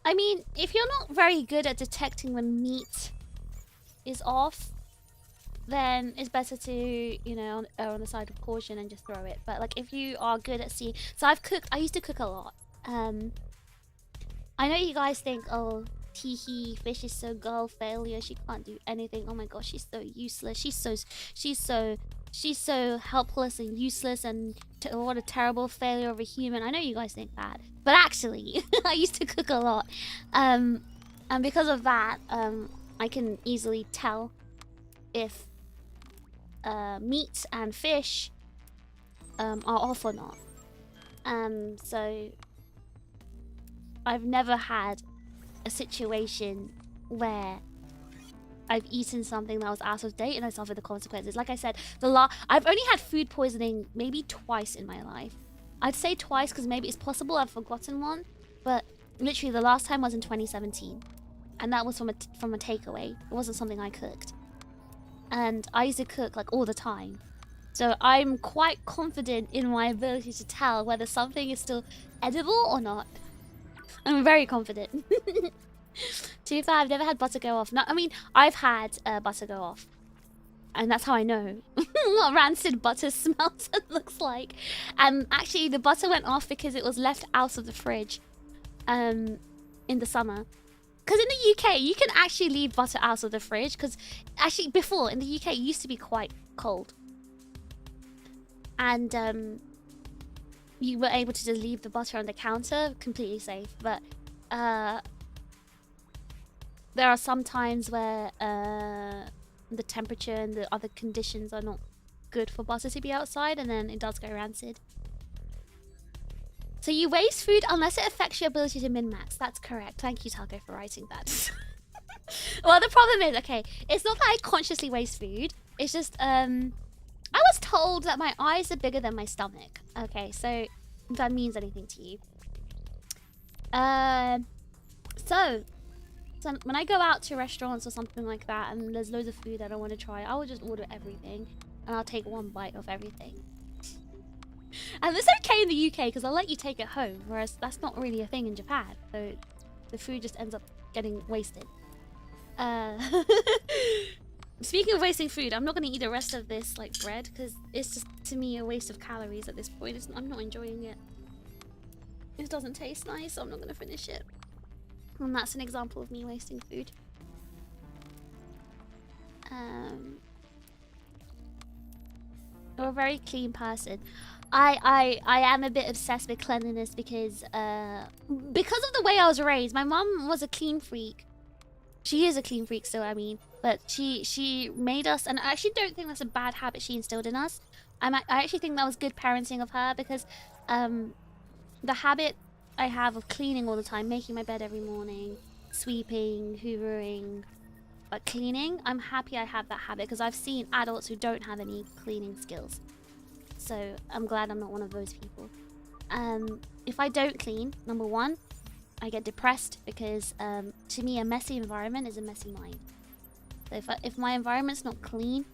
I mean, if you're not very good at detecting when meat is off, then it's better to, you know, err on the side of caution and just throw it. But like, if you are good at seeing, so I used to cook a lot. I know you guys think, oh, teehee, fish is so girl failure. She can't do anything. Oh my gosh, she's so useless. She's so helpless and useless and what a terrible failure of a human. I know you guys think that, but actually, I used to cook a lot, and because of that, I can easily tell if meat and fish are off or not. So I've never had a situation where I've eaten something that was out of date and I suffered the consequences. Like I said, I've only had food poisoning maybe twice in my life. I'd say twice because maybe it's possible I've forgotten one, but literally the last time was in 2017, and that was from a takeaway. It wasn't something I cooked, and I used to cook like all the time, so I'm quite confident in my ability to tell whether something is still edible or not. I'm very confident. To be fair, I've never had butter go off. No, I mean, I've had butter go off, and that's how I know what rancid butter smells and looks like. And actually, the butter went off because it was left out of the fridge in the summer. Because in the UK, you can actually leave butter out of the fridge. Because actually, before in the UK, it used to be quite cold, and you were able to just leave the butter on the counter, completely safe. But there are some times where the temperature and the other conditions are not good for butter to be outside, and then it does go rancid. So you waste food unless it affects your ability to min-max. That's correct. Thank you, Taco, for writing that. Well, the problem is, okay, it's not that I consciously waste food. It's just, I was told that my eyes are bigger than my stomach. Okay, so if that means anything to you. So when I go out to restaurants or something like that and there's loads of food that I want to try, I will just order everything and I'll take one bite of everything. And it's okay in the UK because I'll let you take it home, whereas that's not really a thing in Japan. So the food just ends up getting wasted. Speaking of wasting food, I'm not going to eat the rest of this like bread because it's just, to me, a waste of calories at this point. I'm not enjoying it. It doesn't taste nice, so I'm not going to finish it. And that's an example of me wasting food. You're a very clean person. I am a bit obsessed with cleanliness because of the way I was raised. My mom was a clean freak. She is a clean freak still, I mean. But she made us, and I actually don't think that's a bad habit she instilled in us. I actually think that was good parenting of her because the habit I have of cleaning all the time, making my bed every morning, sweeping, hoovering, but cleaning, I'm happy I have that habit because I've seen adults who don't have any cleaning skills. So I'm glad I'm not one of those people. If I don't clean, number one, I get depressed because to me a messy environment is a messy mind. So if my environment's not clean,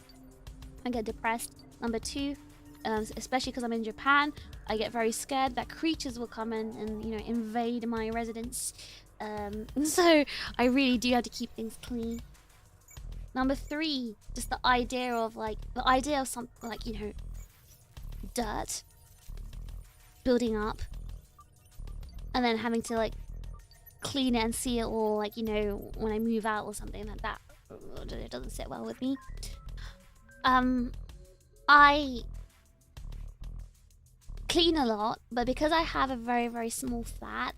I get depressed. Number two, especially because I'm in Japan, I get very scared that creatures will come in and, you know, invade my residence. So I really do have to keep things clean. Number three, just the idea of something like, you know, dirt building up and then having to like clean it and see it all, like, you know, when I move out or something like that. It doesn't sit well with me. I clean a lot, but because I have a very, very small flat,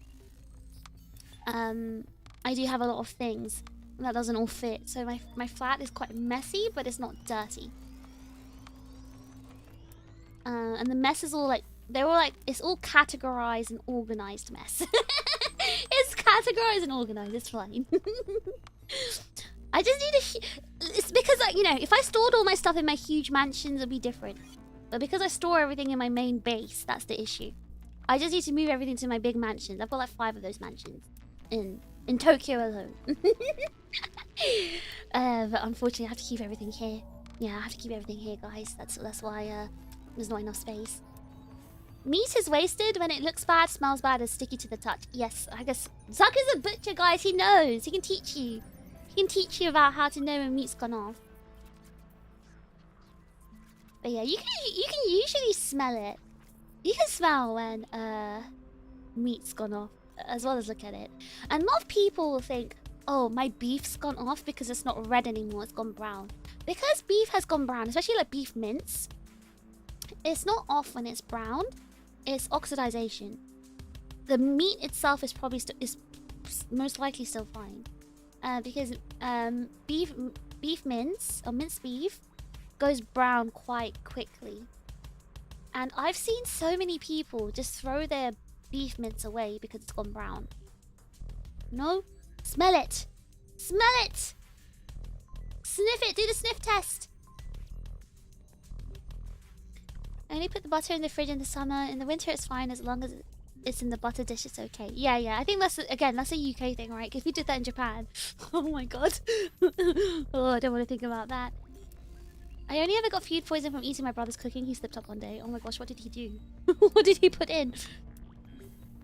I do have a lot of things that doesn't all fit. So my flat is quite messy, but it's not dirty. And the mess is all like, they're all like, it's all categorized and organized mess. It's categorized and organized, it's fine. I just need it's because, like, you know, if I stored all my stuff in my huge mansions, it'd be different. But because I store everything in my main base, that's the issue. I just need to move everything to my big mansions. I've got like 5 of those mansions in Tokyo alone. But unfortunately, I have to keep everything here. Yeah, I have to keep everything here, guys. That's why there's not enough space. Meat is wasted when it looks bad, smells bad, and sticky to the touch. Yes, I guess Zuck is a butcher, guys. He knows. He can teach you. He can teach you about how to know when meat's gone off. But yeah, you can usually smell it. You can smell when meat's gone off, as well as look at it. And a lot of people will think, oh, my beef's gone off because it's not red anymore, it's gone brown. Because beef has gone brown, especially like beef mince, it's not off when it's brown, it's oxidization. The meat itself is probably is most likely still fine. Because beef mince, or minced beef, goes brown quite quickly. And I've seen so many people just throw their beef mince away because it's gone brown. No? Smell it! Smell it! Sniff it! Do the sniff test! I only put the butter in the fridge in the summer. In the winter it's fine as long as it's in the butter dish, it's okay. Yeah, yeah. I think that's, again, that's a UK thing, right? If you did that in Japan... Oh my god. Oh, I don't want to think about that. I only ever got food poison from eating my brother's cooking. He slipped up one day. Oh my gosh, what did he do? What did he put in?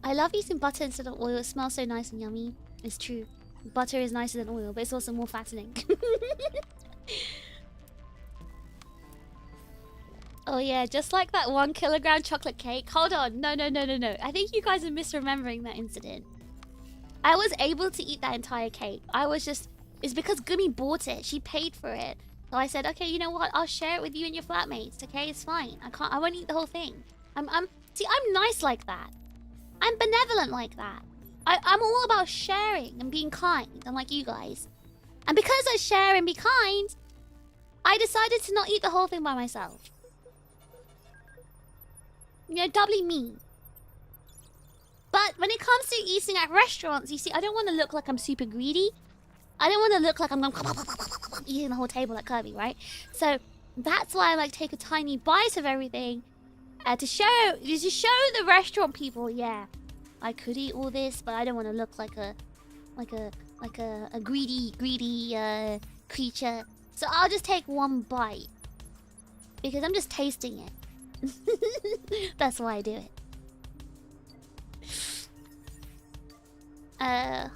I love eating butter instead of oil. It smells so nice and yummy. It's true. Butter is nicer than oil, but it's also more fattening. Oh yeah, just like that 1 kilogram chocolate cake. Hold on. No. I think you guys are misremembering that incident. I was able to eat that entire cake. I was just... It's because Gumi bought it. She paid for it. So I said, okay, you know what? I'll share it with you and your flatmates, okay? It's fine. I won't eat the whole thing. See, I'm nice like that. I'm benevolent like that. I'm all about sharing and being kind, unlike you guys. And because I share and be kind, I decided to not eat the whole thing by myself. You know, doubly me. But when it comes to eating at restaurants, you see, I don't want to look like I'm super greedy. I don't want to look like I'm eating the whole table like Kirby, right? So that's why I like take a tiny bite of everything to show the restaurant people, yeah, I could eat all this, but I don't want to look like a greedy creature. So I'll just take one bite because I'm just tasting it. That's why I do it.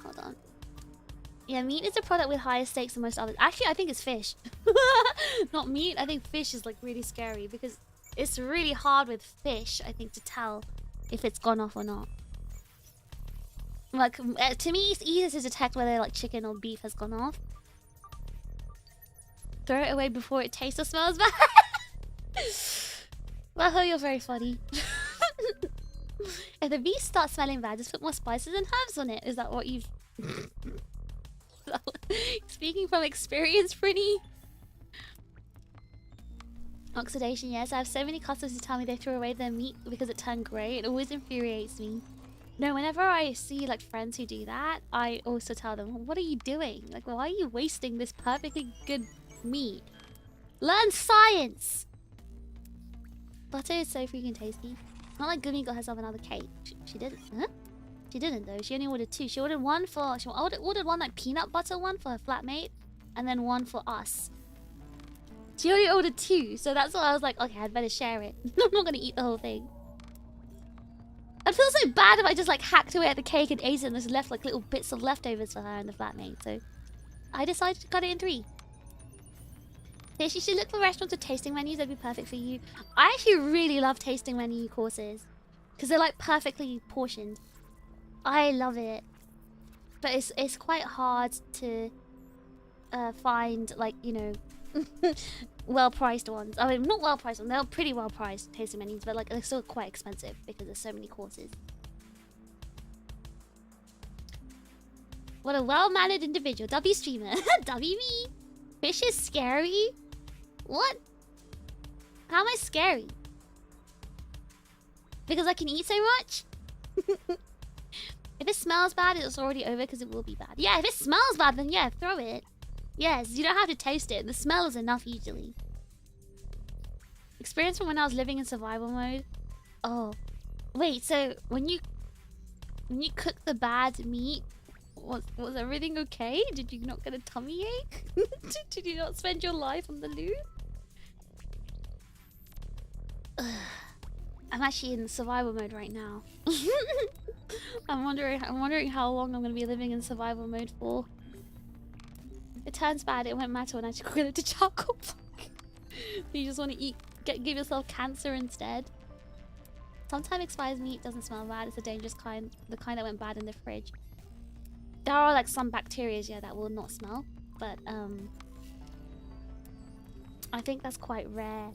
Hold on. Yeah, meat is a product with higher stakes than most others. Actually, I think it's fish. Not meat. I think fish is like really scary because it's really hard with fish, I think, to tell if it's gone off or not. Like, to me, it's easier to detect whether like chicken or beef has gone off. Throw it away before it tastes or smells bad. Well, you're very funny. If the beef starts smelling bad, just put more spices and herbs on it. Is that what you've... Speaking from experience, pretty. Oxidation, yes. I have so many customers who tell me they threw away their meat because it turned grey. It always infuriates me. No, whenever I see like friends who do that, I also tell them, what are you doing? Like, why are you wasting this perfectly good meat? Learn science! Butter is so freaking tasty. Not like Gumi got herself another cake. She didn't. Huh? She didn't though. She only ordered 2. She ordered one for... She ordered one like peanut butter one for her flatmate. And then one for us. She only ordered 2. So that's why I was like, okay, I'd better share it. I'm not gonna eat the whole thing. I'd feel so bad if I just like hacked away at the cake and ate it and just left like little bits of leftovers for her and the flatmate. So I decided to cut it in 3. Yes, you should look for restaurants with tasting menus. That'd be perfect for you. I actually really love tasting menu courses. Because they're like perfectly portioned. I love it. But it's quite hard to find like, you know, well-priced ones. I mean, not well-priced ones. They're pretty well-priced tasting menus, but like they're still quite expensive because there's so many courses. What a well-mannered individual. W streamer. W me. Fish is scary. What? How am I scary? Because I can eat so much? If it smells bad, it's already over because it will be bad. Yeah, if it smells bad, then yeah, throw it. Yes, you don't have to taste it. The smell is enough usually. Experience from when I was living in survival mode. Oh. Wait, so when you cook the bad meat, was everything okay? Did you not get a tummy ache? Did you not spend your life on the loot? I'm actually in survival mode right now. I'm wondering how long I'm gonna be living in survival mode for. If it turns bad, it won't matter when I cook it to charcoal. You just want to give yourself cancer instead. Sometimes expired meat doesn't smell bad. It's a dangerous kind, the kind that went bad in the fridge. There are like some bacteria, yeah, that will not smell, but I think that's quite rare.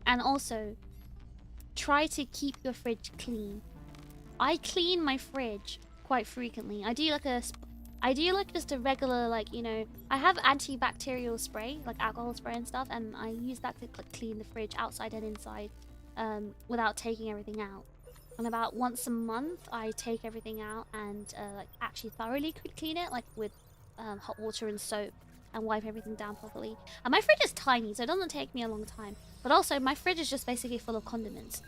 And also, try to keep your fridge clean. I clean my fridge quite frequently. I do like just a regular, like, you know, I have antibacterial spray, like alcohol spray and stuff, and I use that to clean the fridge outside and inside without taking everything out. And about once a month, I take everything out and like actually thoroughly clean it, like with hot water and soap, and wipe everything down properly. And my fridge is tiny, so it doesn't take me a long time. But also, my fridge is just basically full of condiments.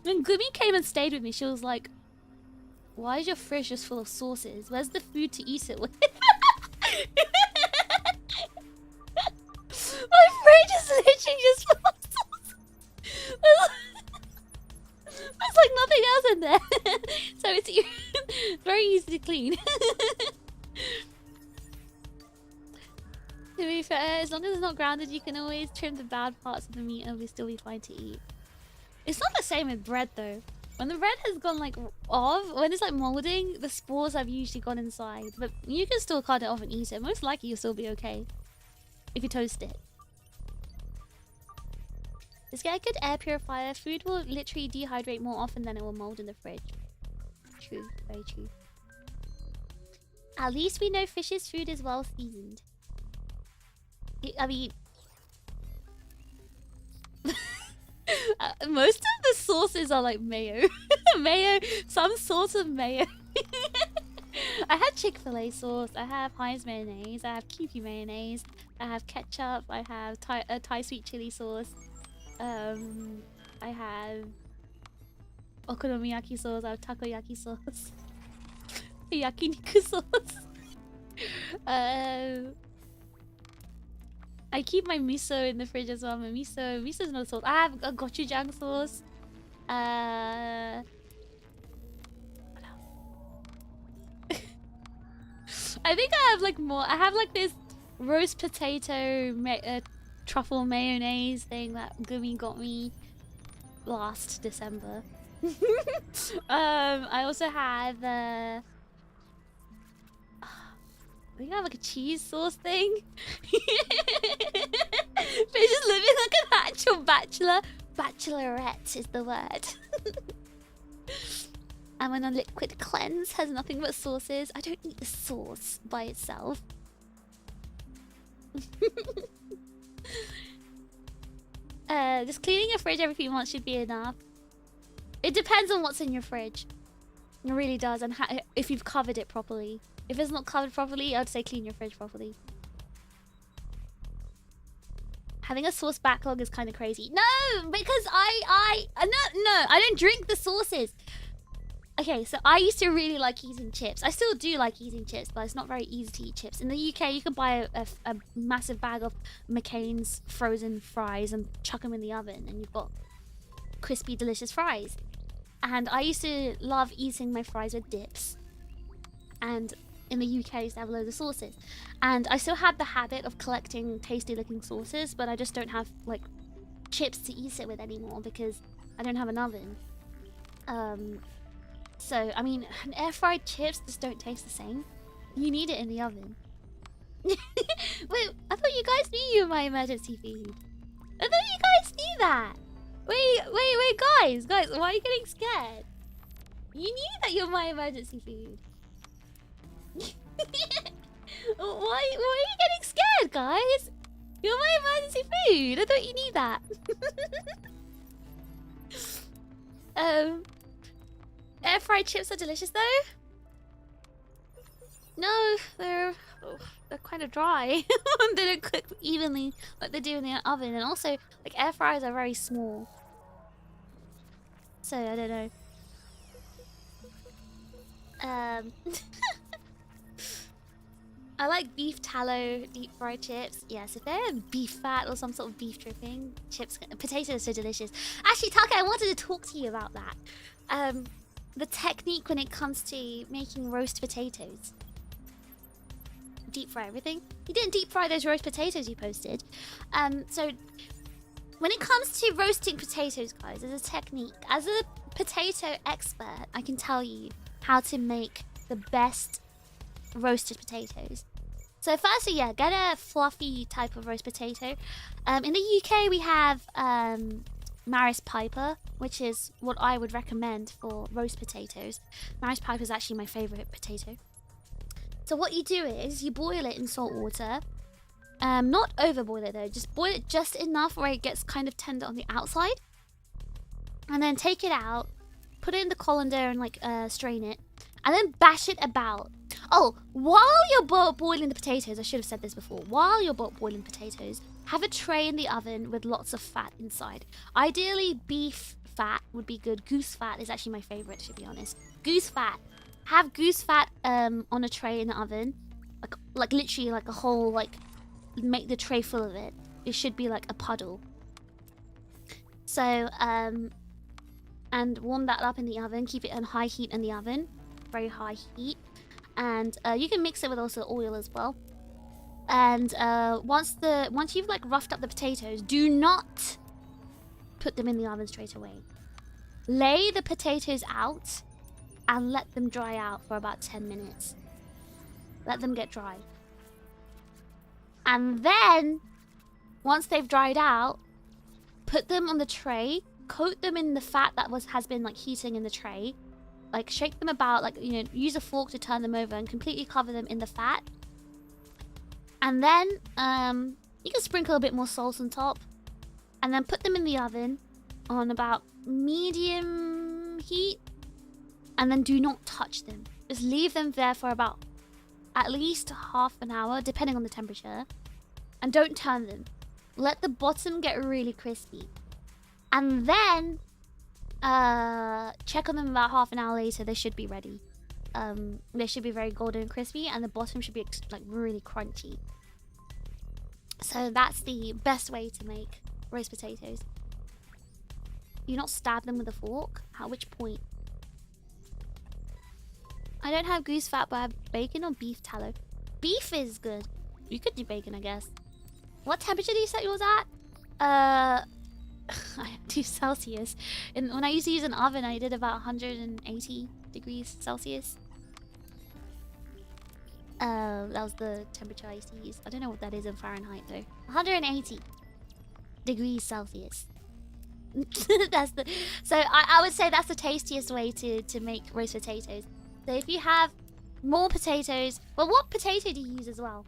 When Gumi came and stayed with me, she was like, "Why is your fridge just full of sauces? Where's the food to eat it with?" My fridge is literally just full of sauces. There's like nothing else in there. So it's very easy to clean. To be fair, as long as it's not grounded, you can always trim the bad parts of the meat and it'll still be fine to eat. It's not the same with bread though. When the bread has gone like off, when it's like molding, the spores have usually gone inside. But you can still cut it off and eat it. Most likely you'll still be okay if you toast it. Just get a good air purifier. Food will literally dehydrate more often than it will mold in the fridge. True, very true. At least we know fish's food is well seasoned. I mean, most of the sauces are like mayo. Mayo, some sort of mayo. I have Chick-fil-A sauce, I have Heinz mayonnaise, I have Kewpie mayonnaise, I have ketchup, I have Thai sweet chili sauce, I have okonomiyaki sauce, I have takoyaki sauce, yakiniku sauce. I keep my miso in the fridge as well. My miso's not a sauce. I have a gochujang sauce. What else? I think I have like more. I have like this roast potato truffle mayonnaise thing that Gumi got me last December. I also have I think I have like a cheese sauce thing. Fish is living like an actual bachelor. Bachelorette is the word. I'm on a liquid cleanse, has nothing but sauces. I don't eat the sauce by itself. Just cleaning your fridge every few months should be enough. It depends on what's in your fridge. It really does, and if you've covered it properly. If it's not covered properly, I'd say clean your fridge properly. Having a sauce backlog is kind of crazy. No, because I don't drink the sauces. Okay, so I used to really like eating chips. I still do like eating chips, but it's not very easy to eat chips. In the UK, you can buy a massive bag of McCain's frozen fries and chuck them in the oven, and you've got crispy, delicious fries. And I used to love eating my fries with dips. And in the UK, I used to have loads of sauces. And I still had the habit of collecting tasty looking sauces, but I just don't have like chips to eat it with anymore because I don't have an oven. So, I mean, air fried chips just don't taste the same. You need it in the oven. Wait, I thought you guys knew you were my emergency food. I thought you guys knew that. Wait, guys, why are you getting scared? You knew that you're my emergency food. Why are you getting scared, guys? You're my emergency food. I thought you knew that. Air fried chips are delicious though. No, they're kind of dry. They don't cook evenly like they do in the oven, and also like air fryers are very small. So I don't know. I like beef tallow deep fried chips. Yes, if they're beef fat or some sort of beef dripping, potatoes are so delicious. Actually, Taka, I wanted to talk to you about that. The technique when it comes to making roast potatoes. Deep fry everything. You didn't deep fry those roast potatoes you posted. So when it comes to roasting potatoes, guys, there's a technique. As a potato expert, I can tell you how to make the best roasted potatoes. So firstly, yeah, get a fluffy type of roast potato. In the UK, we have Maris Piper, which is what I would recommend for roast potatoes. Maris Piper is actually my favorite potato. So what you do is you boil it in salt water. Not overboil it though, just boil it just enough where it gets kind of tender on the outside. And then take it out, put it in the colander and like strain it. And then bash it about. Oh, while you're boiling the potatoes, I should have said this before. While you're boiling potatoes, have a tray in the oven with lots of fat inside. Ideally, beef fat would be good. Goose fat is actually my favorite, to be honest. Goose fat. Have goose fat on a tray in the oven. Like literally like a whole, like, make the tray full of it. It should be like a puddle. So, and warm that up in the oven. Keep it on high heat in the oven. Very high heat. And you can mix it with also oil as well. And once you've like roughed up the potatoes, do not put them in the oven straight away. Lay the potatoes out and let them dry out for about 10 minutes. Let them get dry. And then once they've dried out, put them on the tray, coat them in the fat that has been like heating in the tray. Like shake them about, like, you know, use a fork to turn them over and completely cover them in the fat. And then you can sprinkle a bit more salt on top. And then put them in the oven on about medium heat. And then do not touch them. Just leave them there for about at least half an hour, depending on the temperature. And don't turn them. Let the bottom get really crispy. And then check on them about half an hour later. They should be ready. They should be very golden and crispy, and the bottom should be like really crunchy. So that's the best way to make roast potatoes. You not stab them with a fork. At which point? I don't have goose fat, but I have bacon or beef tallow. Beef is good. You could do bacon, I guess. What temperature do you set yours at? I do Celsius. And when I used to use an oven, I did about 180 degrees Celsius. That was the temperature I used to use. I don't know what that is in Fahrenheit though. 180 degrees Celsius. So I would say that's the tastiest way to make roast potatoes. So if you have more potatoes, well, what potato do you use as well?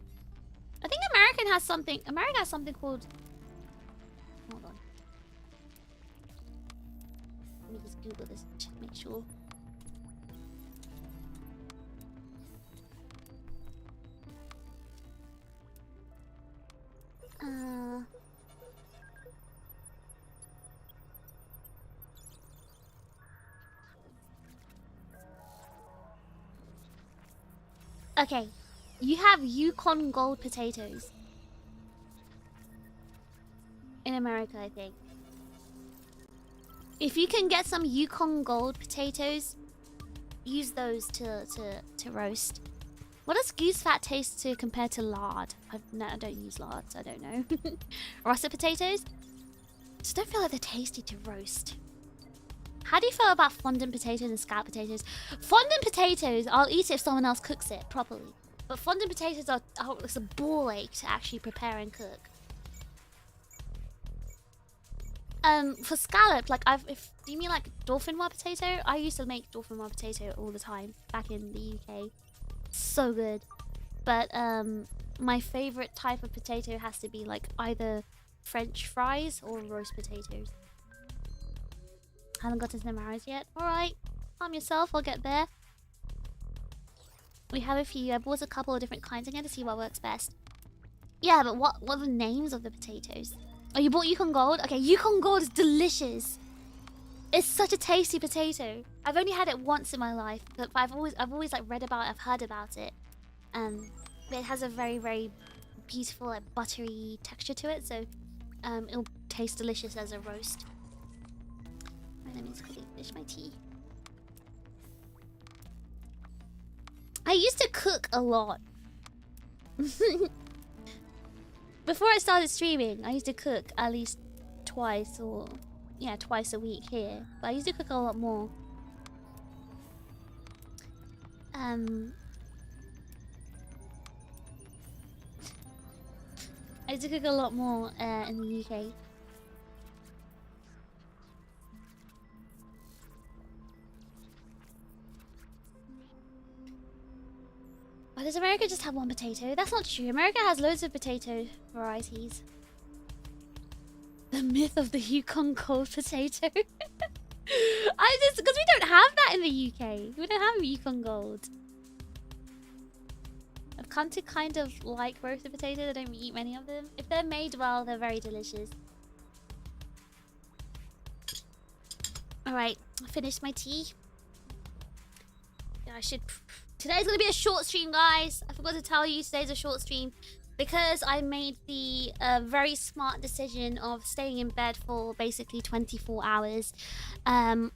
I think America has something called, hold on. Let me just Google this to make sure. Okay, you have Yukon Gold potatoes in America, I think. If you can get some Yukon Gold potatoes, use those to roast. What does goose fat taste to compare to lard? No, I don't use lard, so I don't know. Russet potatoes? Just don't feel like they're tasty to roast. How do you feel about fondant potatoes and scallop potatoes? Fondant potatoes, I'll eat it if someone else cooks it properly. But fondant potatoes are it's a ball ache to actually prepare and cook. For scallop, like do you mean like dauphinoise potato? I used to make dauphinoise potato all the time back in the UK. So good. But my favorite type of potato has to be like either French fries or roast potatoes. Haven't gotten to the marrows yet. Alright, calm yourself, I'll get there. We have a few. I bought a couple of different kinds again to see what works best. Yeah, but what are the names of the potatoes? Oh, you bought Yukon Gold? Okay, Yukon Gold is delicious. It's such a tasty potato. I've only had it once in my life, but I've always like read about it, I've heard about it. But it has a very, very beautiful, like, buttery texture to it, so it'll taste delicious as a roast. Right, let me just quickly finish my tea. I used to cook a lot. Before I started streaming, I used to cook at least twice a week here. But I used to cook a lot more. I used to cook a lot more in the UK. Why does America just have one potato? That's not true. America has loads of potato varieties. The myth of the Yukon Gold potato. Because we don't have that in the UK. We don't have Yukon Gold. I've come to kind of like roasted potatoes. I don't eat many of them. If they're made well, they're very delicious. Alright, I finished my tea. Yeah, I should... Today's gonna be a short stream, guys. I forgot to tell you today's a short stream because I made the very smart decision of staying in bed for basically 24 hours. I'm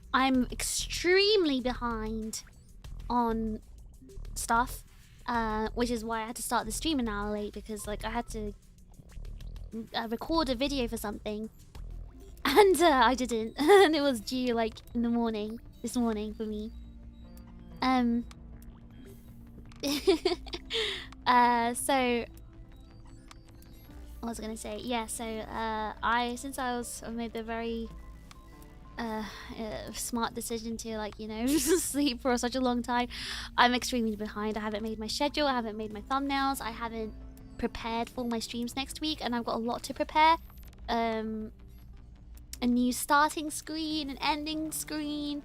extremely behind on stuff, which is why I had to start the stream an hour late because like I had to record a video for something and I didn't and it was due like in the morning this morning for me. So what was I gonna say? Yeah, so I made the very smart decision to, like, you know, sleep for such a long time. I'm extremely behind. I haven't made my schedule, I haven't made my thumbnails, I haven't prepared for my streams next week, and I've got a lot to prepare. A new starting screen, an ending screen,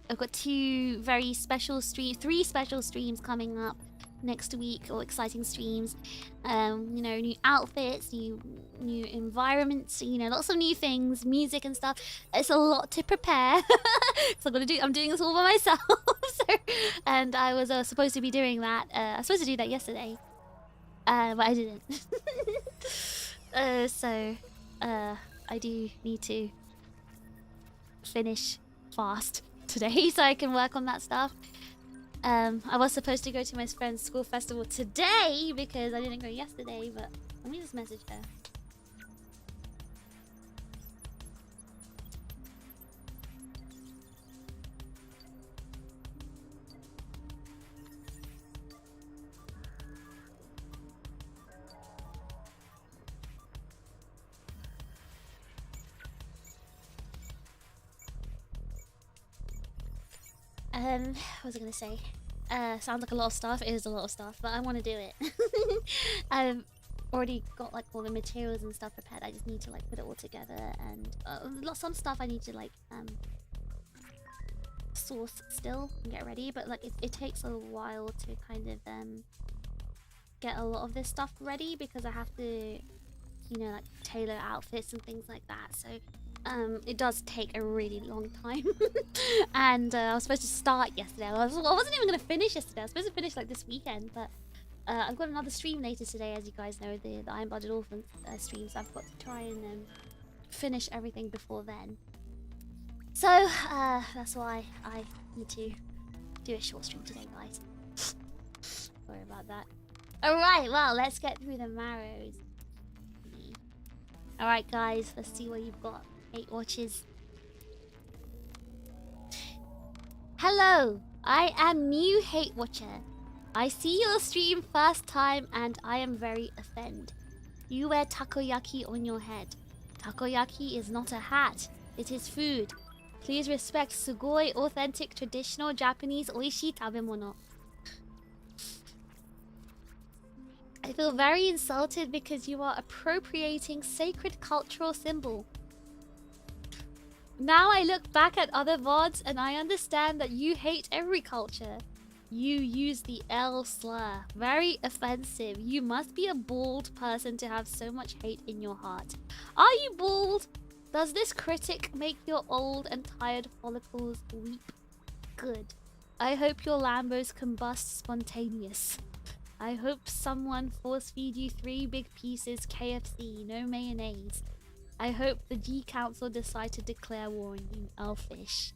I've got three special streams coming up next week, or exciting streams. You know, new outfits, new environments, you know, lots of new things, music and stuff. It's a lot to prepare. So I'm doing this all by myself. So, and I was supposed to be doing that. I was supposed to do that yesterday, but I didn't. So I do need to finish fast today so I can work on that stuff. I was supposed to go to my friend's school festival today because I didn't go yesterday, but let me just message her. What was I gonna say? Sounds like a lot of stuff. It is a lot of stuff, but I want to do it. I've already got like all the materials and stuff prepared. I just need to like put it all together, and some stuff I need to like source still and get ready. But like it takes a while to kind of get a lot of this stuff ready because I have to, you know, like tailor outfits and things like that. So it does take a really long time. And I was supposed to start yesterday. I wasn't even going to finish yesterday. I was supposed to finish like this weekend, but I've got another stream later today, as you guys know, the Iron-Blooded Orphan stream, so I've got to try and finish everything before then. So that's why I need to do a short stream today, guys. Sorry about that. Alright, well, let's get through the marrows. Alright, guys, let's see what you've got. 8 watches. Hello, I am new hate watcher. I see your stream first time and I am very offended. You wear takoyaki on your head. Takoyaki is not a hat. It is food. Please respect sugoi authentic traditional Japanese oishi tabemono. I feel very insulted because you are appropriating sacred cultural symbol. Now I look back at other VODs and I understand that you hate every culture. You use the L slur. Very offensive. You must be a bald person to have so much hate in your heart. Are you bald? Does this critic make your old and tired follicles weep? Good. I hope your Lambos combust spontaneous. I hope someone force feed you 3 big pieces KFC, no mayonnaise. I hope the G Council decide to declare war on you, elfish.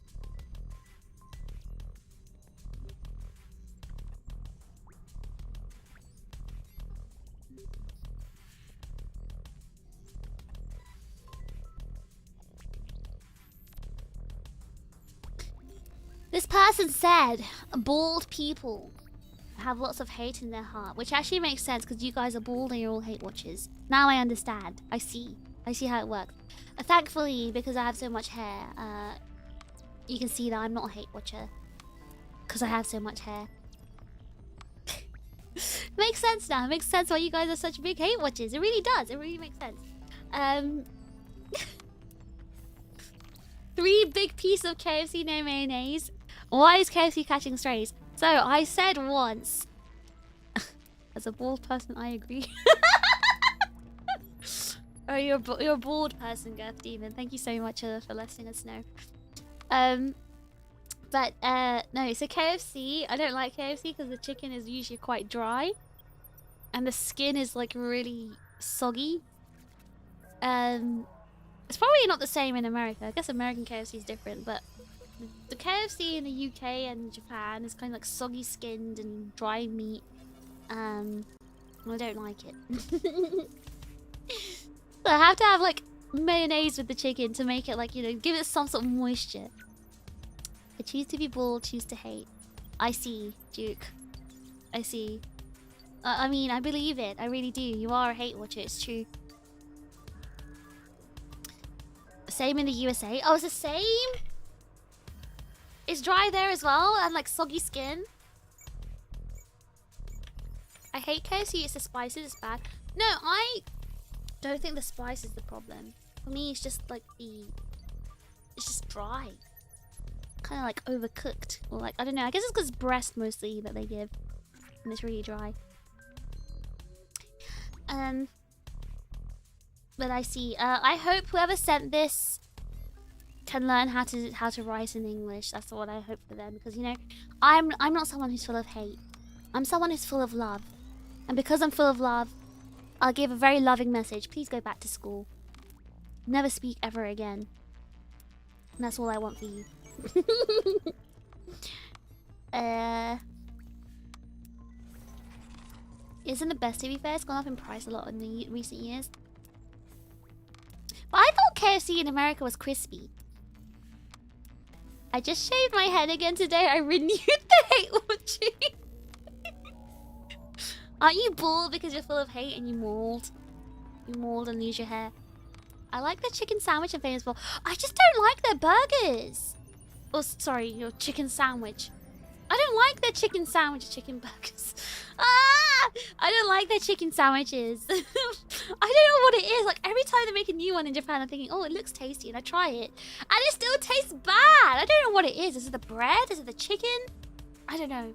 This person said bald people have lots of hate in their heart, which actually makes sense because you guys are bald and you're all hate watchers. Now I understand. I see how it works. Thankfully, because I have so much hair, you can see that I'm not a hate watcher because I have so much hair. Makes sense now. It makes sense why you guys are such big hate watchers. It really does. It really makes sense. 3 big pieces of KFC, no mayonnaise. Why is KFC catching strays? So I said once, as a bald person, I agree. Oh, you're a bald person, Girth Demon. Thank you so much for letting us know. No. So KFC, I don't like KFC because the chicken is usually quite dry, and the skin is like really soggy. It's probably not the same in America. I guess American KFC is different, but the KFC in the UK and Japan is kind of like soggy skinned and dry meat. I don't like it. So I have to have like mayonnaise with the chicken to make it like, you know, give it some sort of moisture. I choose to be bald, choose to hate. I see, Duke. I see. I mean, I believe it. I really do. You are a hate watcher. It's true. Same in the USA. Oh, it's the same? It's dry there as well and like soggy skin. I hate KFC. It's the spices. It's bad. No, I don't think the spice is the problem. For me, it's just like it's just dry. Kind of like overcooked. Or like, I don't know. I guess it's because breast mostly that they give. And it's really dry. But I see. I hope whoever sent this can learn how to write in English. That's what I hope for them, because you know, I'm not someone who's full of hate. I'm someone who's full of love, and because I'm full of love, I'll give a very loving message. Please go back to school. Never speak ever again. And that's all I want for you. Isn't the best, to be fair? It's gone up in price a lot in the recent years. But I thought KFC in America was crispy. I just shaved my head again today. I renewed the hate watching. Aren't you bald because you're full of hate and you mauled? You mauled and lose your hair. I like the chicken sandwich I'm famous for. I just don't like their burgers. Oh, sorry, your chicken sandwich. I don't like their chicken sandwich, chicken burgers. Ah! I don't like their chicken sandwiches. I don't know what it is. Like, every time they make a new one in Japan, I'm thinking, oh, it looks tasty, and I try it. And it still tastes bad. I don't know what it is. Is it the bread? Is it the chicken? I don't know.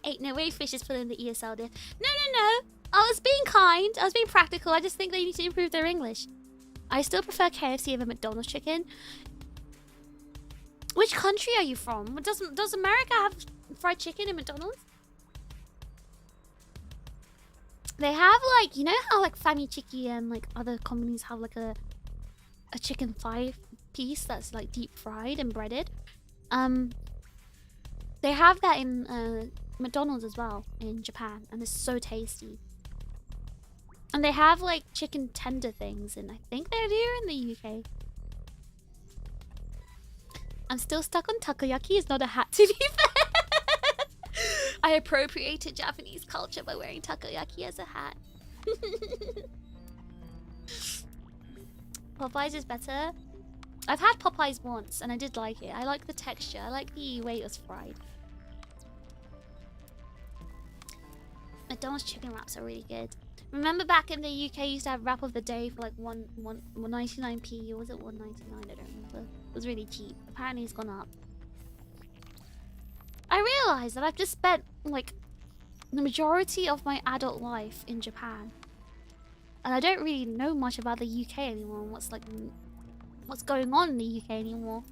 Ain't no way Fish is pulling the ESL diff. No. I was being kind. I was being practical. I just think they need to improve their English. I still prefer KFC over McDonald's chicken. Which country are you from? Does America have fried chicken in McDonald's? They have like, you know how like Fami Chiki and like other companies have like a chicken thigh piece that's like deep fried and breaded. They have that in McDonald's as well in Japan, and it's so tasty. And they have like chicken tender things, and I think they do in the UK. I'm still stuck on takoyaki is not a hat, to be fair. I appropriated Japanese culture by wearing takoyaki as a hat. Popeyes is better. I've had Popeyes once and I did like it. I like the texture. I like the way it was fried. McDonald's chicken wraps are really good. Remember back in the UK, you used to have wrap of the day for like 1.99p, or was it 1.99? I don't remember. It was really cheap. Apparently it's gone up. I realized that I've just spent like the majority of my adult life in Japan, and I don't really know much about the UK anymore. What's going on in the UK anymore?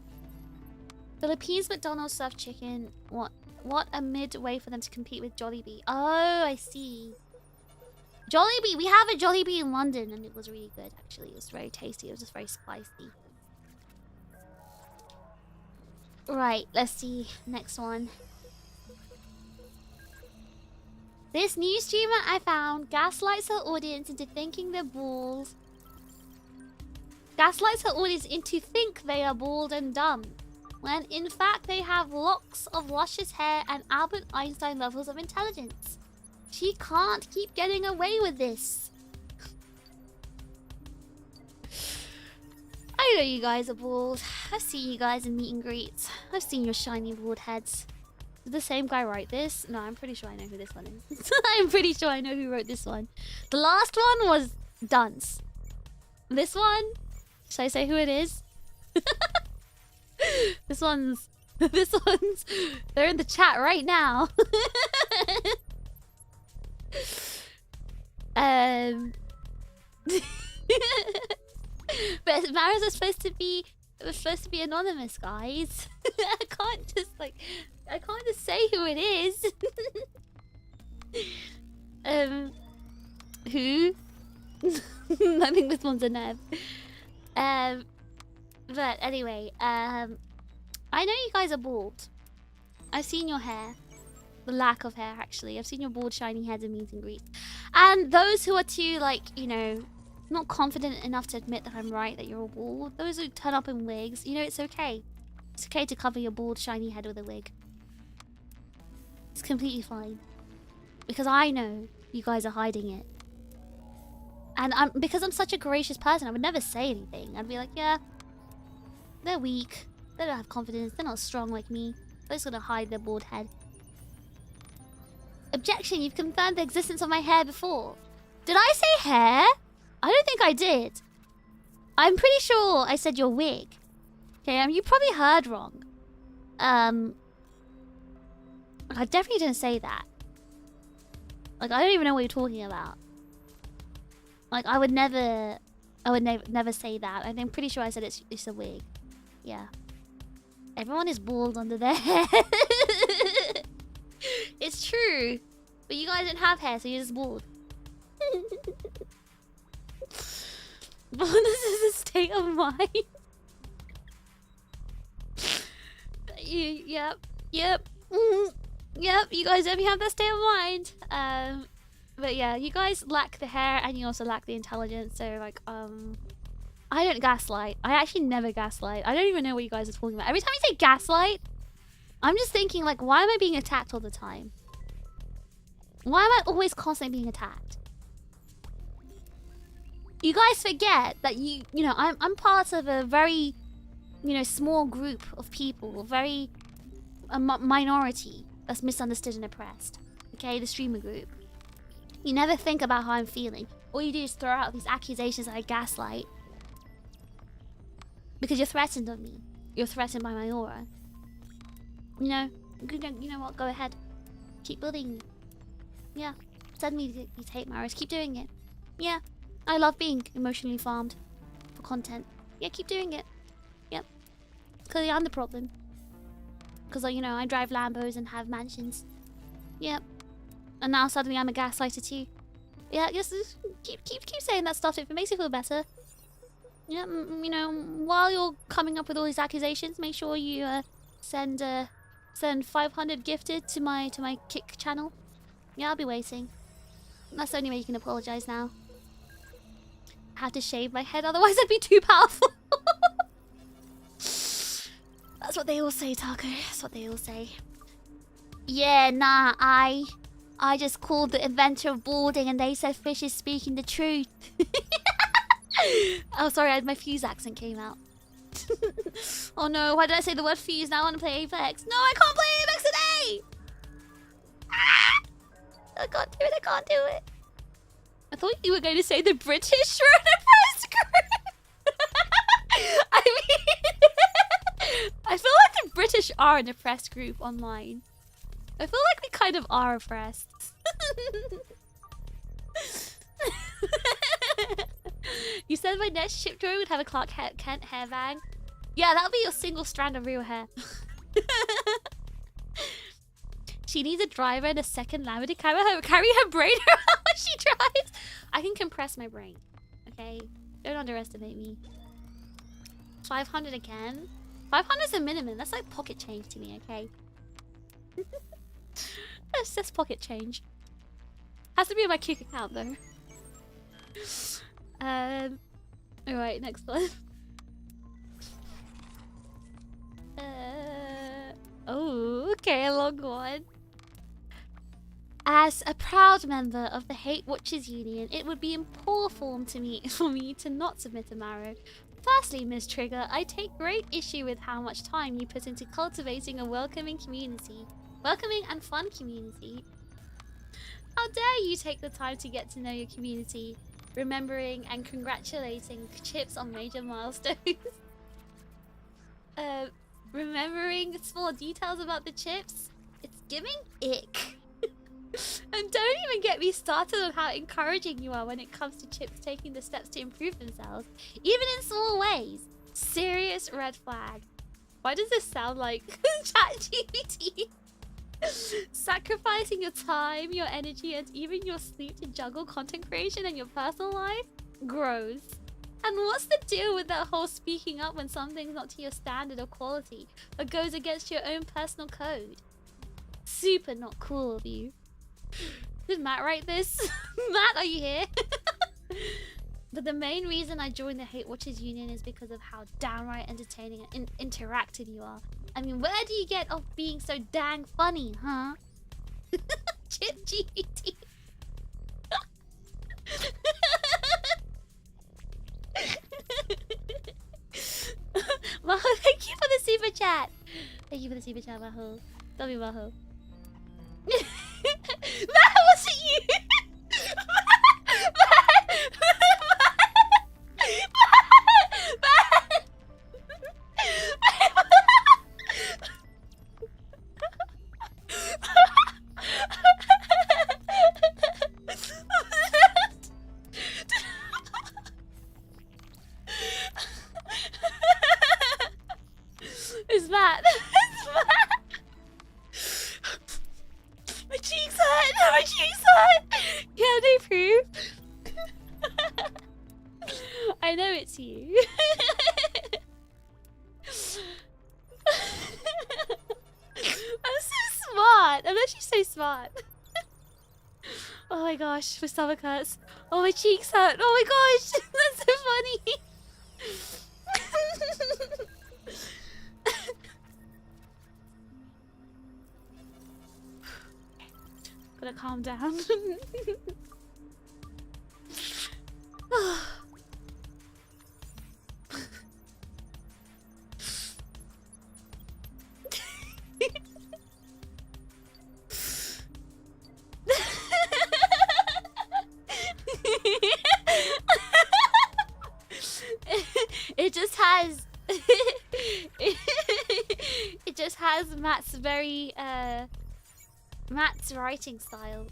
Philippines McDonald's serve chicken. What a midway for them to compete with Jollibee. Oh, I see. Jollibee. We have a Jollibee in London, and it was really good. Actually, it was very tasty. It was just very spicy. Right, let's see. Next one. This new streamer I found gaslights her audience into thinking they're bald. Gaslights her audience into think they are bald and dumb, when in fact they have locks of luscious hair and Albert Einstein levels of intelligence. She can't keep getting away with this. I know you guys are bald. I've seen you guys in meet and greets. I've seen your shiny bald heads. Did the same guy write this? No, I'm pretty sure I know who this one is. I'm pretty sure I know who wrote this one. The last one was Dunce. This one, should I say who it is? This one's, they're in the chat right now. But Maras are supposed to be anonymous, guys. I can't just say who it is. Who? I think this one's a Nev. But anyway, I know you guys are bald. I've seen your hair. The lack of hair, actually. I've seen your bald, shiny heads in meet and greets. And those who are too, like, you know, not confident enough to admit that I'm right, that you're all bald. Those who turn up in wigs, you know, it's okay. It's okay to cover your bald, shiny head with a wig. It's completely fine. Because I know you guys are hiding it. And because I'm such a gracious person, I would never say anything. I'd be like, yeah, they're weak. They don't have confidence. They're not strong like me. They're just gonna hide their bald head. Objection, you've confirmed the existence of my hair before. Did I say hair? I don't think I did. I'm pretty sure I said your wig. Okay, you probably heard wrong. I definitely didn't say that. Like, I don't even know what you're talking about. Like, I would never say that. I'm pretty sure I said it's a wig. Yeah. Everyone is bald under their hair. It's true. But you guys don't have hair, so you're just bald. Bonus is a state of mind. Yep. Yep, you guys definitely have that state of mind. But yeah, you guys lack the hair and you also lack the intelligence, so like, I don't gaslight. I actually never gaslight. I don't even know what you guys are talking about. Every time you say gaslight, I'm just thinking like, why am I being attacked all the time? Why am I always constantly being attacked? You guys forget that you know, I'm part of a very, you know, small group of people, a minority that's misunderstood and oppressed. Okay, the streamer group. You never think about how I'm feeling. All you do is throw out these accusations that I gaslight. Because you're threatened of me. You're threatened by my aura. You know what? Go ahead. Keep bullying me. Yeah. Send me these hate marrows. Keep doing it. Yeah. I love being emotionally farmed for content. Yeah, keep doing it. Yep. Clearly I'm the problem. Because, you know, I drive Lambos and have mansions. Yep. And now suddenly I'm a gaslighter too. Yeah, just keep saying that stuff if it makes you feel better. Yeah, you know, while you're coming up with all these accusations, make sure you send 500 gifted to my Kick channel. Yeah, I'll be waiting. That's the only way you can apologize now. I have to shave my head, otherwise I'd be too powerful. That's what they all say, Taco. That's what they all say. Yeah, nah, I just called the inventor of boarding and they said Fish is speaking the truth. Oh, sorry, my Fuse accent came out. Oh no, why did I say the word Fuse? Now I want to play Apex. No, I can't play Apex today! Ah! I can't do it, I can't do it. I thought you were going to say the British were an oppressed group. I mean, I feel like the British are an oppressed group online. I feel like we kind of are oppressed. You said my next ship drawing would have a Clark Kent hairbang. Yeah, that'll be your single strand of real hair. She needs a driver and a second lamb to carry her brain around when she drives. I can compress my brain. Okay? Don't underestimate me. 500 again? 500 is the minimum. That's like pocket change to me, okay? That's just pocket change. Has to be on my Kick account though. Alright, next one. Oh, okay, a long one. As a proud member of the Hate Watchers Union, it would be in poor form for me to not submit a marrow. Firstly, Ms. Trigger, I take great issue with how much time you put into cultivating a welcoming and fun community. How dare you take the time to get to know your community, remembering and congratulating Chips on major milestones. Remembering small details about the Chips? It's giving ick. And don't even get me started on how encouraging you are when it comes to Chips taking the steps to improve themselves, even in small ways. Serious red flag. Why does this sound like ChatGPT? Sacrificing your time, your energy, and even your sleep to juggle content creation and your personal life? Gross. And what's the deal with that whole speaking up when something's not to your standard or quality, or goes against your own personal code? Super not cool of you. Did Matt write this? Matt, are you here? But the main reason I joined the Hate Watchers Union is because of how downright entertaining and interactive you are. I mean, where do you get off being so dang funny, huh? Chip GPT. Maho, thank you for the super chat. Thank you for the super chat, Maho. Love you, Maho. Maho, was it you? It's Matt. It's Matt. My cheeks hurt. My cheeks hurt. Yeah, they prove. I know it's you. I'm so smart. I'm actually so smart. Oh my gosh, my stomach hurts. Oh, my cheeks hurt. Oh my gosh, that's so funny. Gotta calm down. It just has it just has Matt's very Matt's writing style.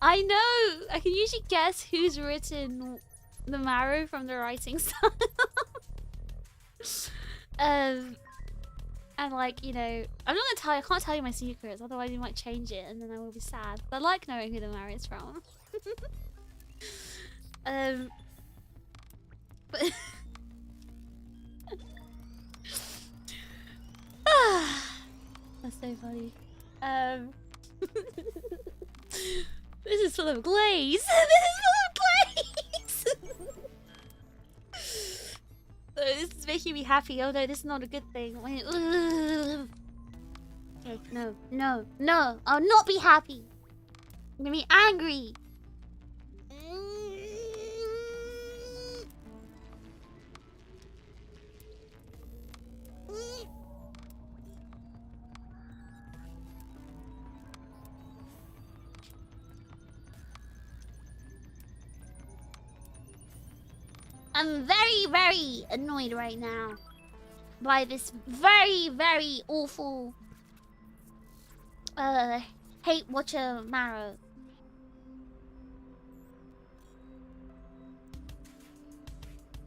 I know! I can usually guess who's written the marrow from the writing style. And like, you know, I'm not gonna tell you, I can't tell you my secrets, otherwise you might change it and then I will be sad. But I like knowing who the marrow is from. But that's so funny. This is full of glaze. This is full of glaze. This is making me happy. Oh no, this is not a good thing. Wait, okay, no, no, no. I'll not be happy. I'm gonna be angry. I'm very, very annoyed right now by this very, very awful hate watcher Marrow.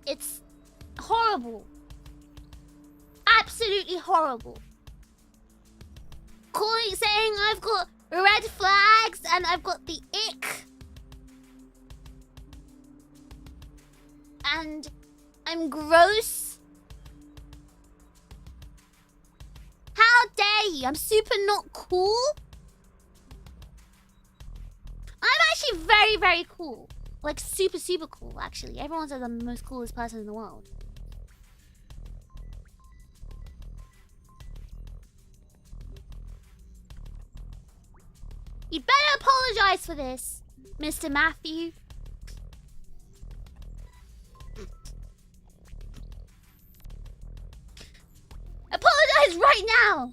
It's horrible. Absolutely horrible. Saying I've got red flags and I've got the ick. And I'm gross. How dare you? I'm super not cool. I'm actually very, very cool. Like super, super cool, actually. Everyone says I'm the most coolest person in the world. You'd better apologize for this, Mr. Matthew. Apologize right now!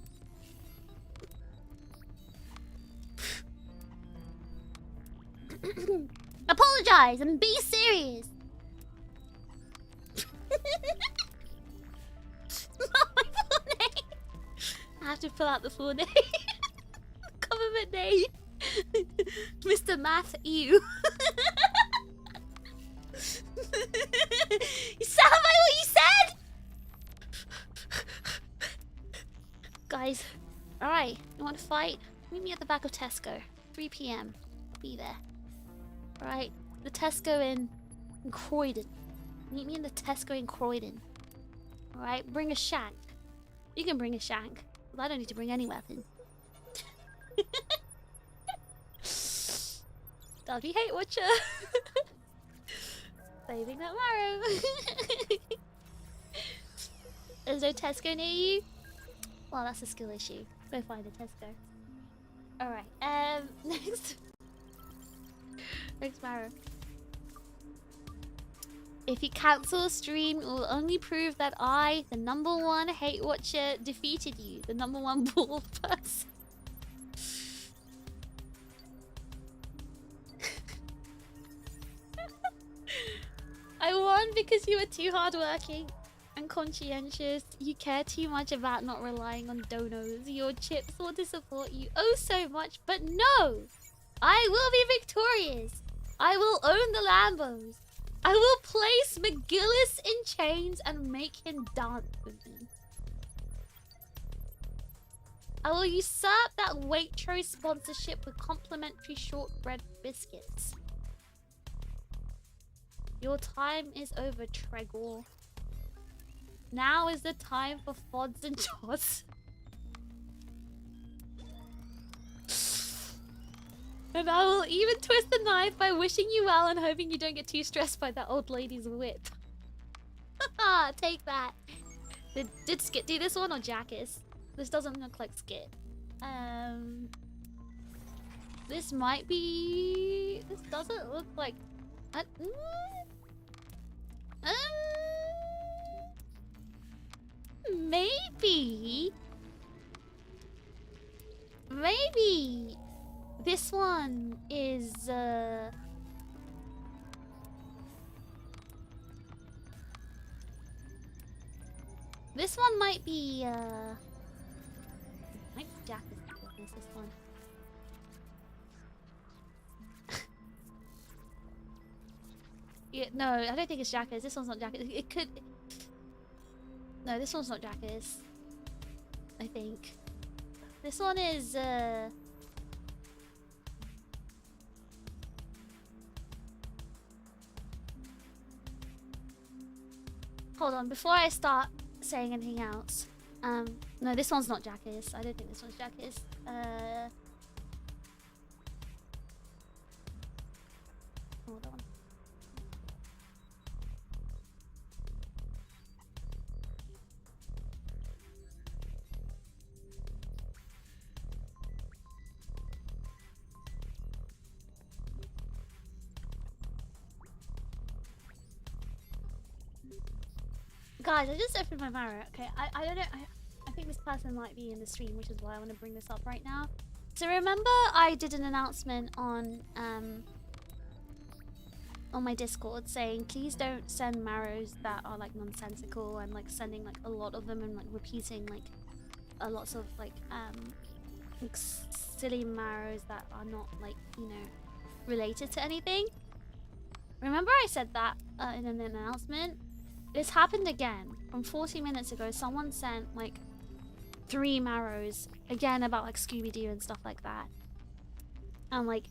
Apologize and be serious. Not my full name. I have to fill out the full name. Government name. Mr. Matthew. You sound like what you said! Guys, alright, you want to fight? Meet me at the back of Tesco. 3 PM. Be there. Alright, the Tesco in Croydon. Meet me in the Tesco in Croydon. Alright, bring a shank. You can bring a shank, but I don't need to bring any weapon. Doggy hate watcher. Saving that marrow. Is there Tesco near you? Well, that's a skill issue. Go find a Tesco. Alright, next. Next marrow. If you cancel a stream, it will only prove that I, the #1 hate watcher, defeated you. The #1 bald person. I won because you were too hardworking and conscientious. You care too much about not relying on donos. Your chips want to support you oh so much, but no! I will be victorious. I will own the Lambos. I will place McGillis in chains and make him dance with me. I will usurp that Waitrose sponsorship with complimentary shortbread biscuits. Your time is over, TRiGGERPhiSH. Now is the time for fods and chods. And I will even twist the knife by wishing you well and hoping you don't get too stressed by that old lady's whip. Haha, take that. Did Skit do this one or Jackass? This doesn't look like Skit. This might be... This doesn't look like... Maybe... Maybe... This one is, This one might be, might be Jack is this one. Yeah, no, I don't think it's Jackass. This one's not Jackass. It could... No, this one's not Jackass. I think. This one is, Hold on, before I start saying anything else. No, this one's not Jackass. I don't think this one's Jackass. Hold on. Guys, I just opened my mirror. Okay, I don't know. I think this person might be in the stream, which is why I want to bring this up right now. So remember I did an announcement on my Discord saying please don't send marrows that are like nonsensical and like sending like a lot of them and like repeating like lots of like silly marrows that are not like, you know, related to anything. Remember I said that in an announcement? This happened again. From 40 minutes ago, someone sent like 3 marrows again about like Scooby-Doo and stuff like that. And like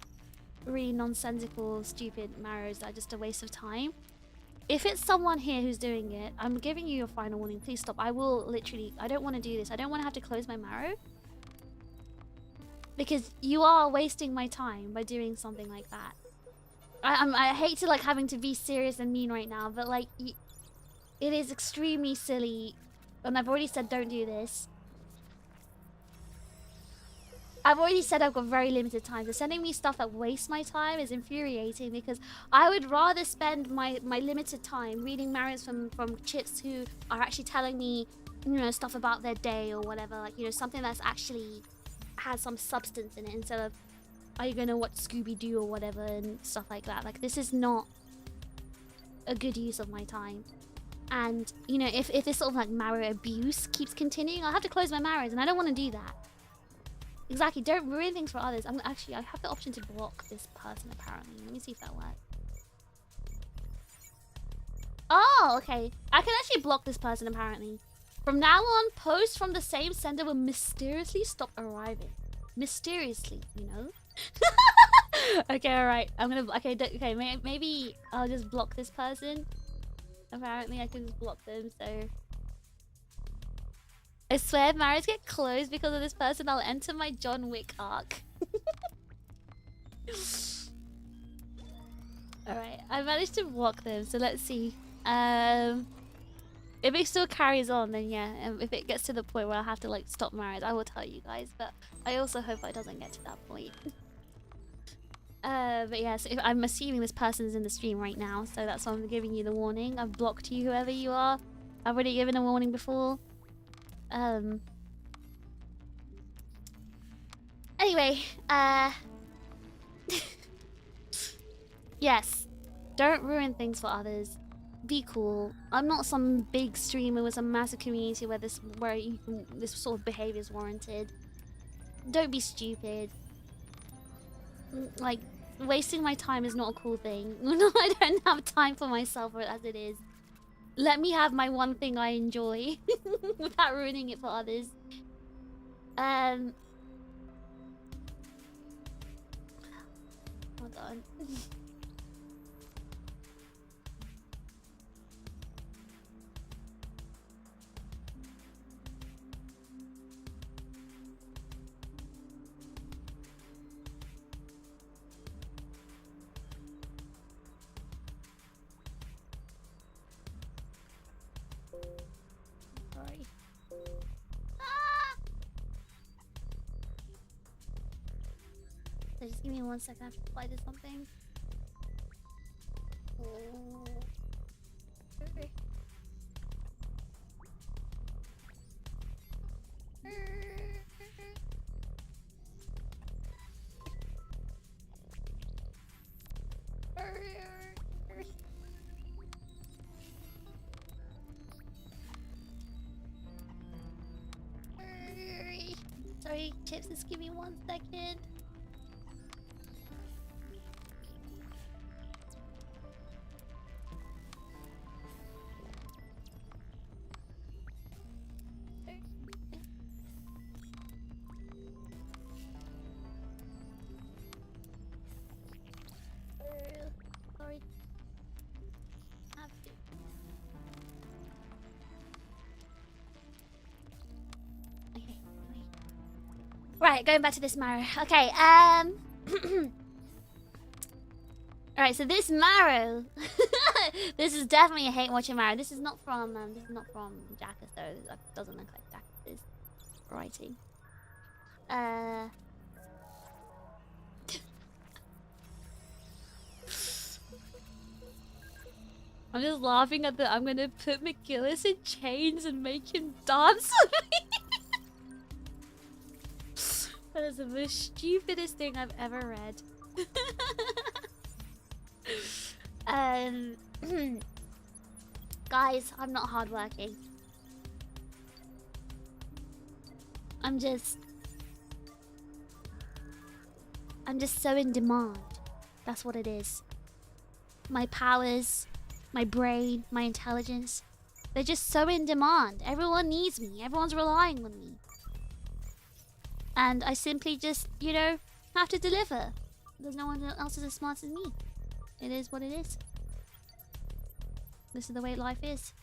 really nonsensical, stupid marrows that are just a waste of time. If it's someone here who's doing it, I'm giving you a final warning. Please stop. I will literally, I don't want to do this. I don't want to have to close my marrow. Because you are wasting my time by doing something like that. I hate to like having to be serious and mean right now, but like it is extremely silly. And I've already said don't do this. I've already said I've got very limited time. So sending me stuff that wastes my time is infuriating because I would rather spend my limited time reading marrows from chits who are actually telling me, you know, stuff about their day or whatever. Like, you know, something that's actually has some substance in it instead of, are you gonna watch Scooby-Doo or whatever and stuff like that. Like, this is not a good use of my time. And, you know, if this sort of like marrow abuse keeps continuing, I'll have to close my marrows and I don't want to do that. Exactly, don't ruin things for others. I have the option to block this person apparently. Let me see if that works. Oh, okay. I can actually block this person apparently. From now on, posts from the same sender will mysteriously stop arriving. Mysteriously, you know? Okay, alright. I'm gonna... Okay, maybe I'll just block this person. Apparently I can just block them, so... I swear if marriages get closed because of this person, I'll enter my John Wick arc. Alright, I managed to block them, so let's see. If it still carries on, then yeah. If it gets to the point where I have to like stop marriage, I will tell you guys. But I also hope it doesn't get to that point. But yeah, so I'm assuming this person is in the stream right now, so that's why I'm giving you the warning. I've blocked you, whoever you are. I've already given a warning before. Anyway, yes, don't ruin things for others. Be cool. I'm not some big streamer with some massive community where this sort of behavior is warranted. Don't be stupid. Like, wasting my time is not a cool thing. I don't have time for myself as it is. Let me have my one thing I enjoy without ruining it for others. Hold on. Sorry. So just give me 1 second. I have to apply to something. Okay. Sorry, Chips, just give me 1 second. Sorry. Have to. Okay, wait. Right, going back to this marrow. Okay, Alright, so this marrow this is definitely a hate watching marrow. This is not from Jackass though. That doesn't look like Jackass's writing. I'm just laughing at the I'm gonna put McGillis in chains and make him dance with me. That is the most stupidest thing I've ever read. Guys, I'm not hardworking. I'm just so in demand. That's what it is. My powers, my brain, my intelligence, they're just so in demand. Everyone needs me. Everyone's relying on me. And I simply just, you know, have to deliver. There's no one else as smart as me. It is what it is. This is the way life is.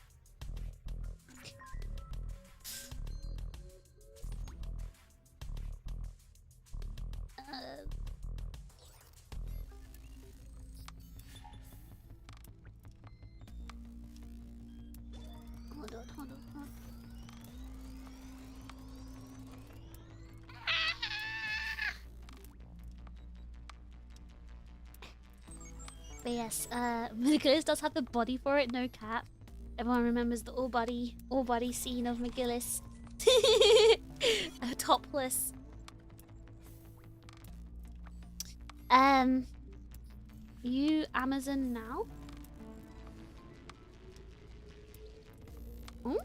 Hold on. But yes, McGillis does have the body for it, no cap. Everyone remembers the all body scene of McGillis. Topless. You Amazon now? Hmm?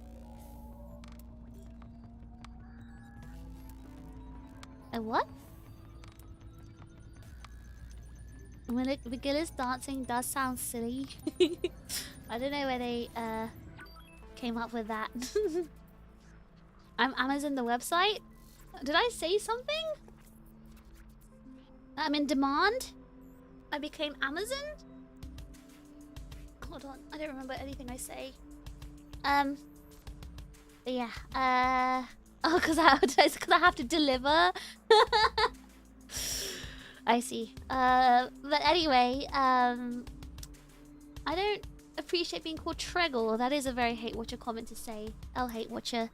A what? McGillis dancing does sound silly. I don't know where they came up with that. I'm Amazon the website? Did I say something? I'm in demand? I became Amazon? Hold on, I don't remember anything I say. But yeah, oh, because I have to deliver. I see. But anyway, I don't appreciate being called TRiGGERPhiSH. That is a very hate watcher comment to say. I'll hate watcher.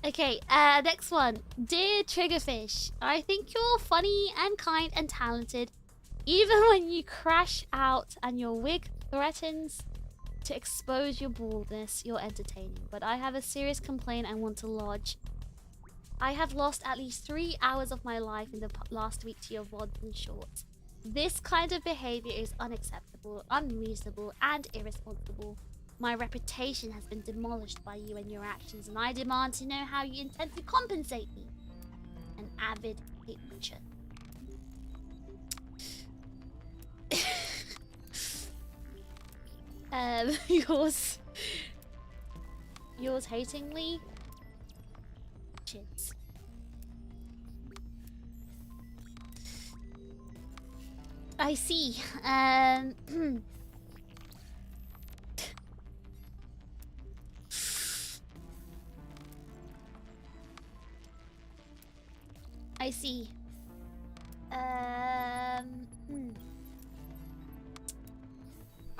Okay, next one. Dear TRiGGERPHiSH, I think you're funny and kind and talented. Even when you crash out and your wig threatens to expose your baldness, you're entertaining. But I have a serious complaint I want to lodge. I have lost at least 3 hours of my life in the last week to your VODs and shorts. This kind of behavior is unacceptable, unreasonable, and irresponsible. My reputation has been demolished by you and your actions, and I demand to know how you intend to compensate me. An avid hate watcher. Yours hatingly. Chits. I see. I see.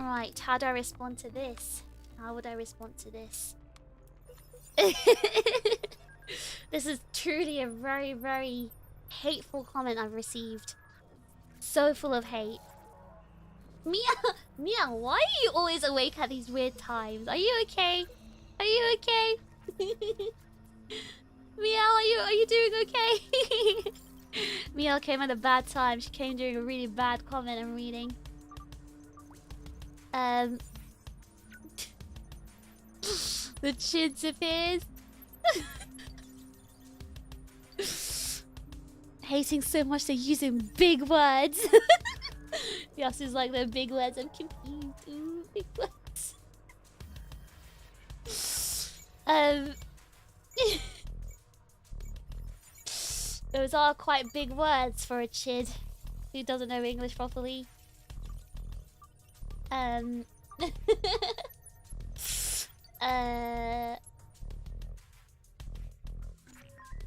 Alright, how do I respond to this? How would I respond to this? This is truly a very, very hateful comment I've received. So full of hate. Mia, why are you always awake at these weird times? Are you okay? Are you okay? Mia, are you doing okay? Mia came at a bad time. She came during a really bad comment I'm reading. The chins appears. Hating so much they're using big words. Yas is like, the big words. I'm confused. Ooh, big words. Those are quite big words for a chid who doesn't know English properly.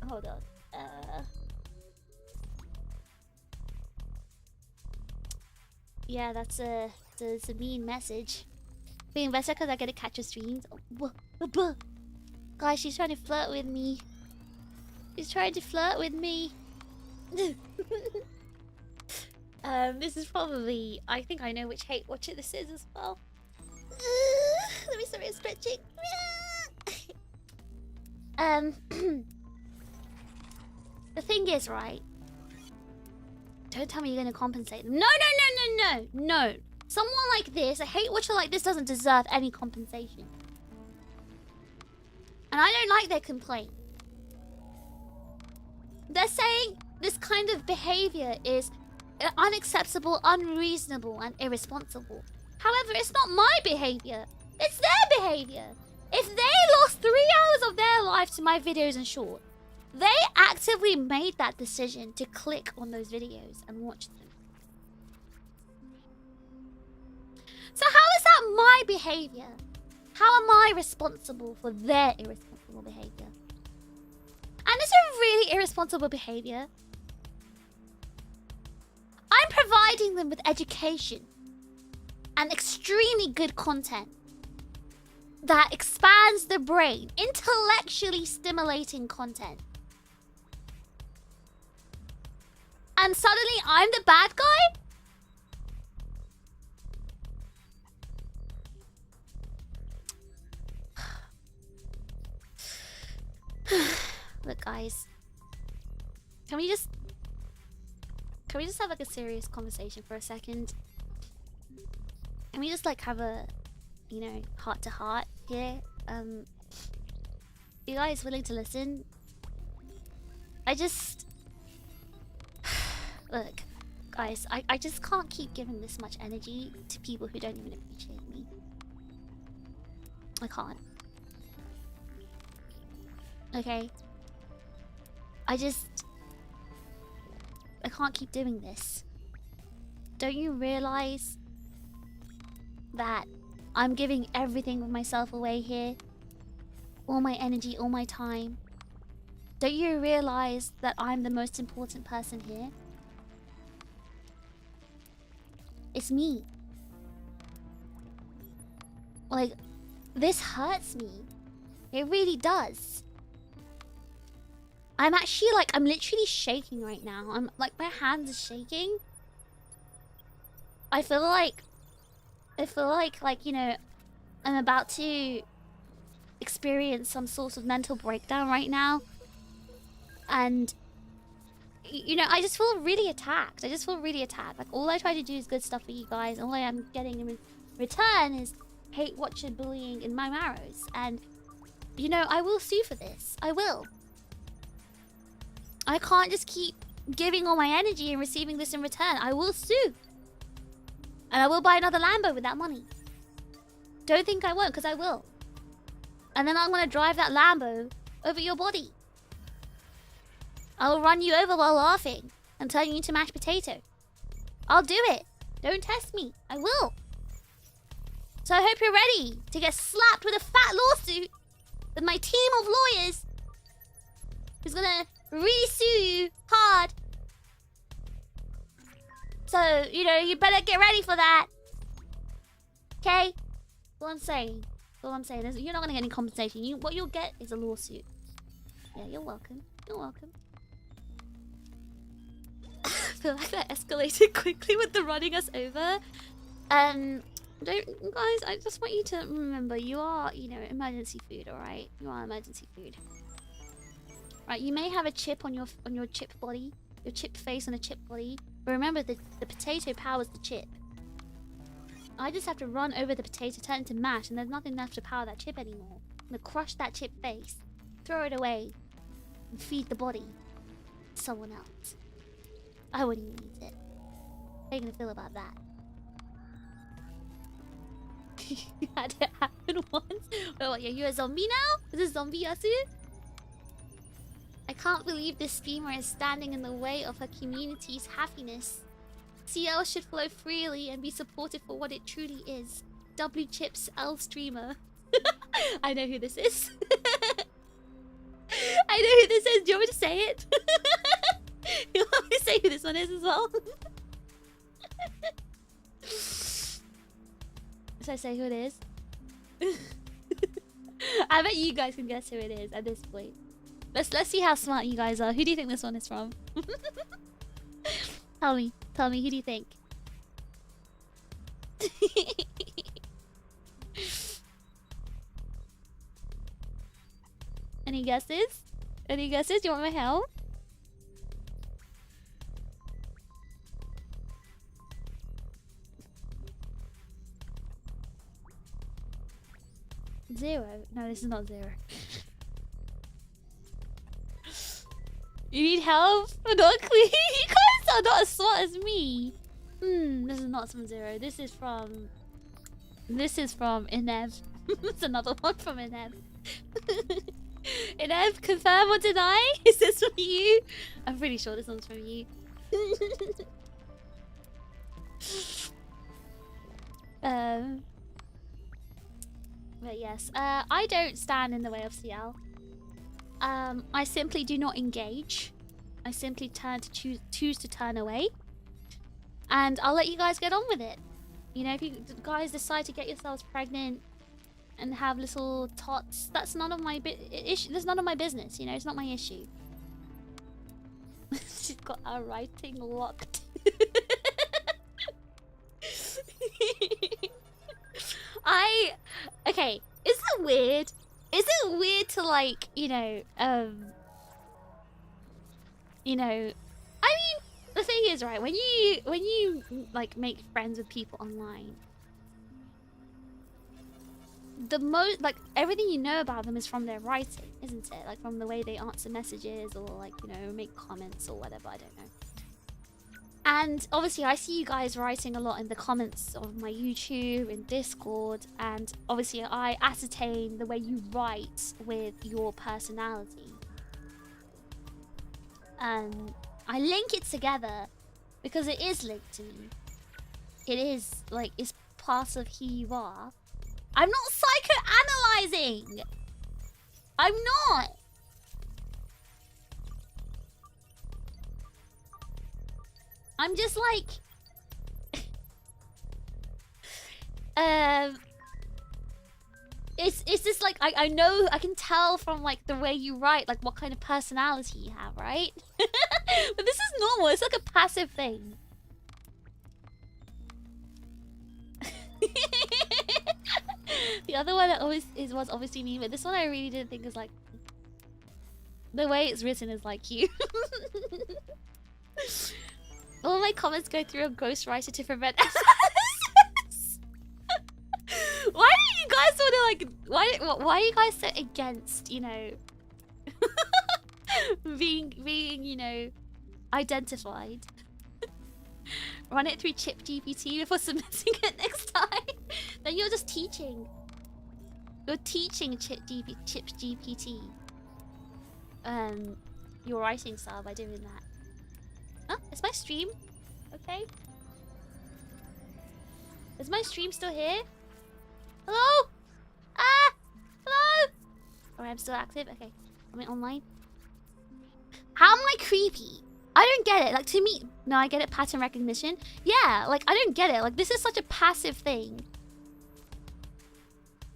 Hold on. Yeah, that's a mean message. Being better because I get to catch your streams. Oh, guys, she's trying to flirt with me. She's trying to flirt with me. This is probably... I think I know which hate watcher this is as well. Let me start stretching. The thing is, right? Don't tell me you're gonna compensate them. No, no, no, no, no, no. Someone like this, a hate watcher like this, doesn't deserve any compensation. And I don't like their complaint. They're saying this kind of behavior is unacceptable, unreasonable, and irresponsible. However, it's not my behavior. It's their behavior. If they lost 3 hours of their life to my videos and short, they actively made that decision to click on those videos and watch them. So how is that my behavior? How am I responsible for their irresponsible behavior? And it's a really irresponsible behavior. I'm providing them with education and extremely good content that expands the brain, intellectually stimulating content. And suddenly I'm the bad guy? Look, guys. Can we just have like a serious conversation for a second? Can we just like have a, you know, heart to heart here? You guys willing to listen? I just... Look, guys, I just can't keep giving this much energy to people who don't even appreciate me. I can't. Okay? I can't keep doing this. Don't you realize that I'm giving everything of myself away here? All my energy, all my time. Don't you realize that I'm the most important person here? It's me. Like, this hurts me. It really does. I'm actually like, I'm literally shaking right now. I'm like, my hands are shaking. I feel like, you know, I'm about to experience some sort of mental breakdown right now. And, you know, I just feel really attacked. Like, all I try to do is good stuff for you guys. All I am getting in return is hate watcher bullying in my marrows. And, you know, I will sue for this. I will. I can't just keep giving all my energy and receiving this in return. I will sue. And I will buy another Lambo with that money. Don't think I won't, because I will. And then I'm going to drive that Lambo over your body. I'll run you over while laughing and turn you into mashed potato. I'll do it. Don't test me. I will. So I hope you're ready to get slapped with a fat lawsuit with my team of lawyers who's going to really sue you hard. So, you know, you better get ready for that. Okay? That's all I'm saying. That's all I'm saying. You're not going to get any compensation. What you'll get is a lawsuit. Yeah, you're welcome. You're welcome. I feel like that escalated quickly with the running us over. Guys, I just want you to remember, you are, you know, emergency food, alright? You are emergency food. Right, you may have a chip on your chip body, your chip face on a chip body, but remember the potato powers the chip. I just have to run over the potato, turn it into mash, and there's nothing left to power that chip anymore. I'm gonna crush that chip face, throw it away, and feed the body to someone else. I wouldn't even eat it. How are you gonna feel about that? You had it happen once. Oh, what, you're a zombie now? Is this zombie Yasu? I can't believe this streamer is standing in the way of her community's happiness. CL should flow freely and be supported for what it truly is. W Chips L streamer. I know who this is. I know who this is. Do you want me to say it? You want me to say who this one is as well? Should I say who it is? I bet you guys can guess who it is at this point. Let's see how smart you guys are. Who do you think this one is from? Tell me, who do you think? Any guesses? Any guesses? Do you want my help? Zero. No, this is not zero. You need help? Not clear. You guys are not as smart as me. This is not from zero. This is from Inev. It's another one from Inev. Inev, confirm or deny? Is this from you? I'm pretty sure this one's from you. But yes, I don't stand in the way of CL. I simply do not engage. I simply choose to turn away. And I'll let you guys get on with it. You know, if you guys decide to get yourselves pregnant and have little tots, that's none of my issue. That's none of my business. You know, it's not my issue. She's got our writing locked. Okay, is it weird? Is it weird to, like, you know, I mean, the thing is, right, when you like make friends with people online, the most, like, everything you know about them is from their writing, isn't it? Like, from the way they answer messages or, like, you know, make comments or whatever, I don't know. And obviously I see you guys writing a lot in the comments of my YouTube and Discord, and obviously I ascertain the way you write with your personality. I link it together because it is linked to me. It is, like, it's part of who you are. I'm not psychoanalyzing! I'm not! I'm just like... It's just like, I know, I can tell from, like, the way you write, like, what kind of personality you have, right? But this is normal, it's like a passive thing. The other one that was obviously me, but this one I really didn't think was like... The way it's written is like you. All my comments go through a ghostwriter to prevent analysis. Why do you guys sort of like... Why are you guys so against, you know... being, you know, identified? Run it through ChatGPT before submitting it next time. Then you're just teaching. You're teaching ChatGPT your writing style by doing that. Huh? Is my stream okay? Is my stream still here? Hello? Ah! Hello? Alright, I'm still active? Okay. Am I online? How am I creepy? I don't get it. Like, to me... No, I get it. Pattern recognition. Yeah, like, I don't get it. Like, this is such a passive thing.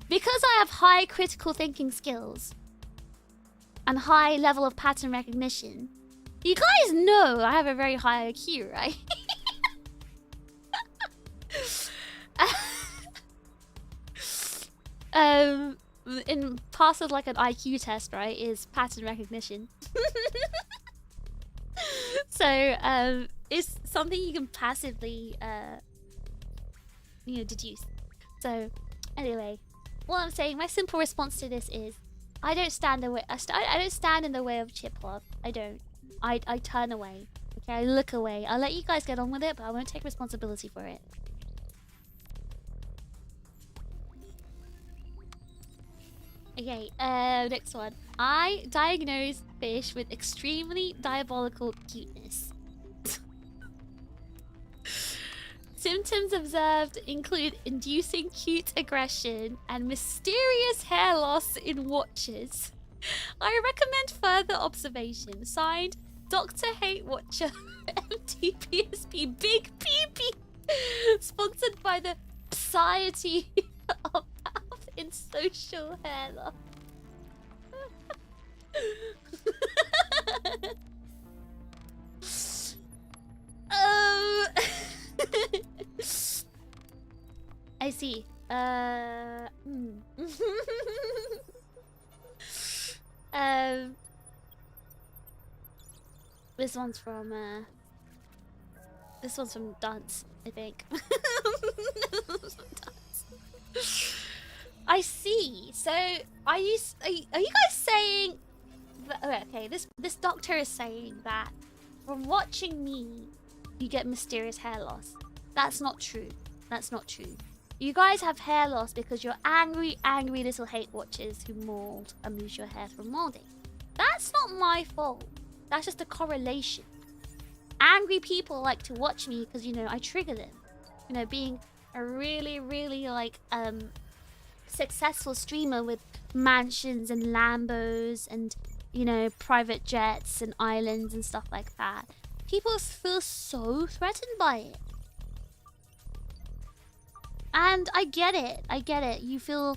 Because I have high critical thinking skills and high level of pattern recognition, you guys know I have a very high IQ, right? In part of like an IQ test, right, is pattern recognition. So, it's something you can passively, you know, deduce. So, anyway, what I'm saying, my simple response to this is, I don't stand away. I don't stand in the way of chip love. I don't. I turn away. Okay, I look away. I'll let you guys get on with it, but I won't take responsibility for it. Okay, next one. I diagnose fish with extremely diabolical cuteness. Symptoms observed include inducing cute aggression and mysterious hair loss in watchers. I recommend further observation. Signed, Dr. Hatewatcher, MTPSP, Big PP. Sponsored by the Society of Health in Social Hair Loss. This one's from Dance, I think. I see. So, are you guys saying that, okay, this doctor is saying that from watching me, you get mysterious hair loss. That's not true. That's not true. You guys have hair loss because you're angry little hate watchers who mold and lose your hair from molding. That's not my fault. That's just a correlation. Angry people like to watch me because, you know, I trigger them. You know, being a really, really, like, successful streamer with mansions and Lambos and, you know, private jets and islands and stuff like that. People feel so threatened by it. And I get it. I get it. You feel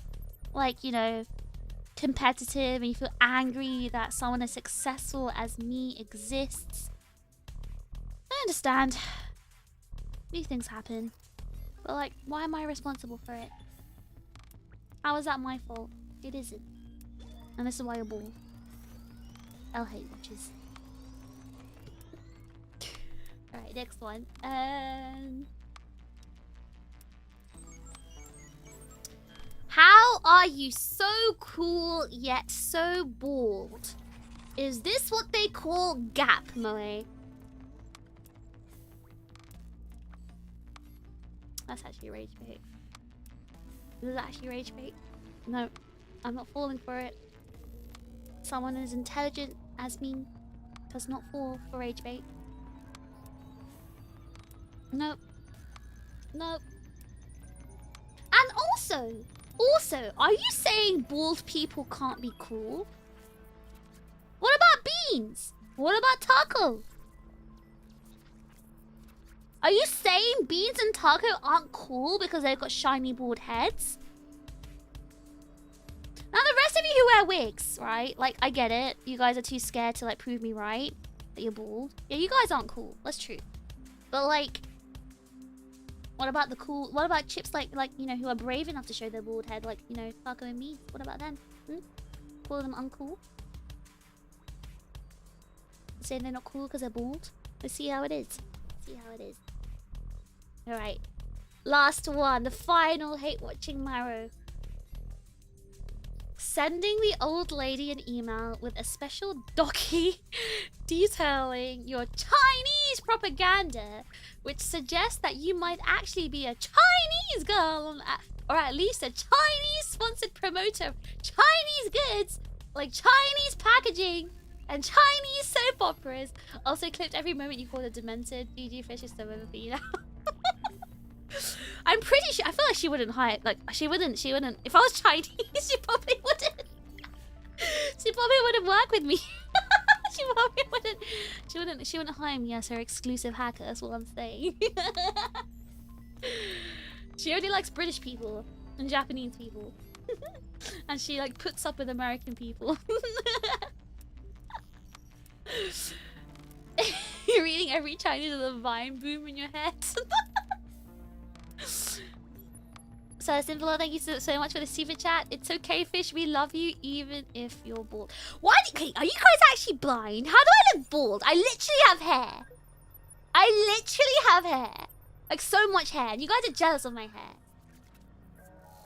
like, you know, competitive and you feel angry that someone as successful as me exists. I understand. These things happen. But, like, why am I responsible for it? How is that my fault? It isn't. And this is why you're bald. I'll hate watches. Alright, next one. How are you so cool yet so bald? Is this what they call gap, Moe? That's actually rage bait. This is actually rage bait. No, I'm not falling for it. Someone as intelligent as me does not fall for rage bait. Nope. Nope. And also, are you saying bald people can't be cool? What about beans? What about taco? Are you saying beans and taco aren't cool because they've got shiny bald heads? Now the rest of you who wear wigs, right? Like, I get it. You guys are too scared to, like, prove me right that you're bald. Yeah, you guys aren't cool. That's true. But, like, what about the cool... What about chips like, you know, who are brave enough to show their bald head? Like, you know, taco and me. What about them? Call them uncool? Saying they're not cool because they're bald? Let's see how it is. See how it is. Alright. Last one. The final hate-watching marrow. Sending the old lady an email with a special docky detailing your Chinese propaganda, which suggests that you might actually be a Chinese girl, or at least a Chinese-sponsored promoter of Chinese goods, like Chinese packaging and Chinese soap operas. Also clipped every moment you called her demented. TRiGGERPHiSH is so over for you now. I'm pretty sure. I feel like she wouldn't hire. Like she wouldn't. If I was Chinese, she probably wouldn't. She probably wouldn't work with me. She probably wouldn't. She wouldn't hire me as her exclusive hacker. That's what I'm saying. She only likes British people and Japanese people, and she like puts up with American people. You're reading every Chinese with a Vine boom in your head. So Simple, thank you so much for the super chat. It's okay, Fish. We love you even if you're bald. Why? Okay, are you guys actually blind? How do I look bald? I literally have hair. I literally have hair. Like so much hair. And you guys are jealous of my hair.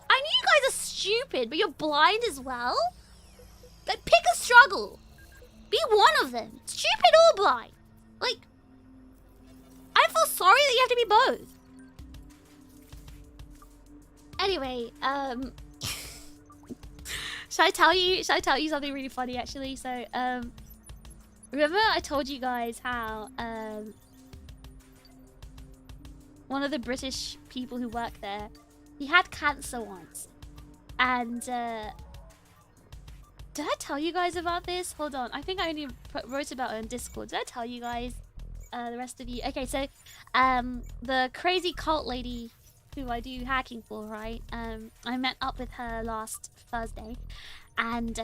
I know you guys are stupid, but you're blind as well? Like, pick a struggle. Be one of them. Stupid or blind. Like, I feel sorry that you have to be both. Anyway, should I tell you something really funny actually? So, remember I told you guys how one of the British people who work there, he had cancer once. And did I tell you guys about this? Hold on, I think I only wrote about it on Discord. Did I tell you guys? The rest of you? Okay, so the crazy cult lady who I do hacking for, right? I met up with her last Thursday, and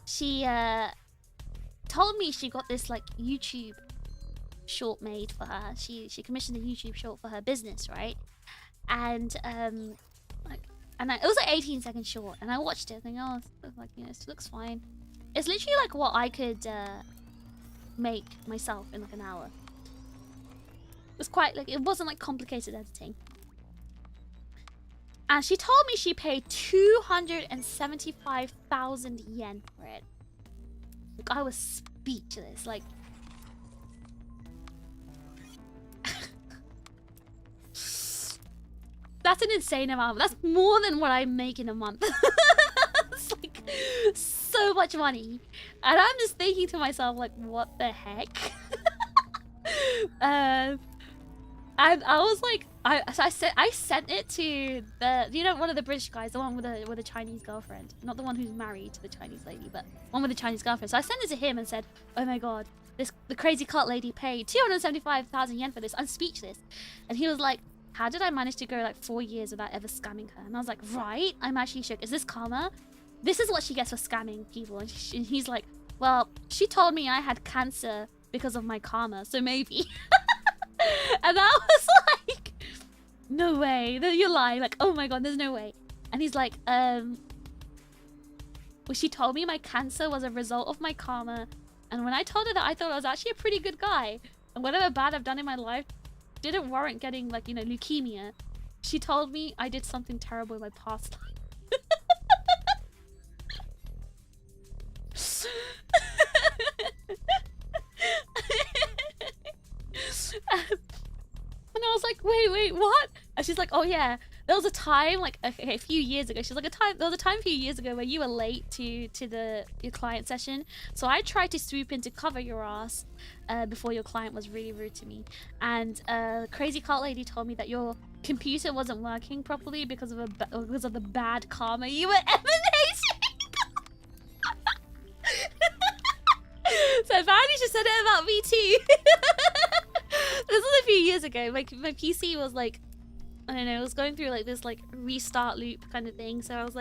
she told me she got this like YouTube short made for her. She commissioned a YouTube short for her business, right? And it was like 18 seconds short, and I watched it thinking, oh, like, you know, this looks fine. It's literally like what I could make myself in like an hour. It was quite like, it wasn't like complicated editing. And she told me she paid 275,000 yen for it. Like, I was speechless. Like, that's an insane amount. That's more than what I make in a month. It's like so much money. And I'm just thinking to myself, like, what the heck? And I was like, I sent it to the, you know, one of the British guys, the one with a Chinese girlfriend, not the one who's married to the Chinese lady, but one with a Chinese girlfriend. So I sent it to him and said, oh my god, the crazy cult lady paid 275,000 yen for this. I'm speechless. And he was like, how did I manage to go like 4 years without ever scamming her? And I was like, right, I'm actually shook. Is this karma? This is what she gets for scamming people. And he's like, well, she told me I had cancer because of my karma, so maybe. And I was like, no way, you're lying. Like, oh my god, there's no way. And he's like, well, she told me my cancer was a result of my karma. And when I told her that, I thought I was actually a pretty good guy. And whatever bad I've done in my life didn't warrant getting, like, you know, leukemia. She told me I did something terrible in my past life. And I was like, wait, what? And she's like, oh yeah, there was a time, like, okay, a few years ago. She's like, there was a time a few years ago where you were late to your client session. So I tried to swoop in to cover your ass before your client was really rude to me. And crazy cult lady told me that your computer wasn't working properly because of the bad karma you were emanating. So apparently she said it about me too. This was a few years ago. My PC was like, I don't know, it was going through like this like restart loop kind of thing. So I was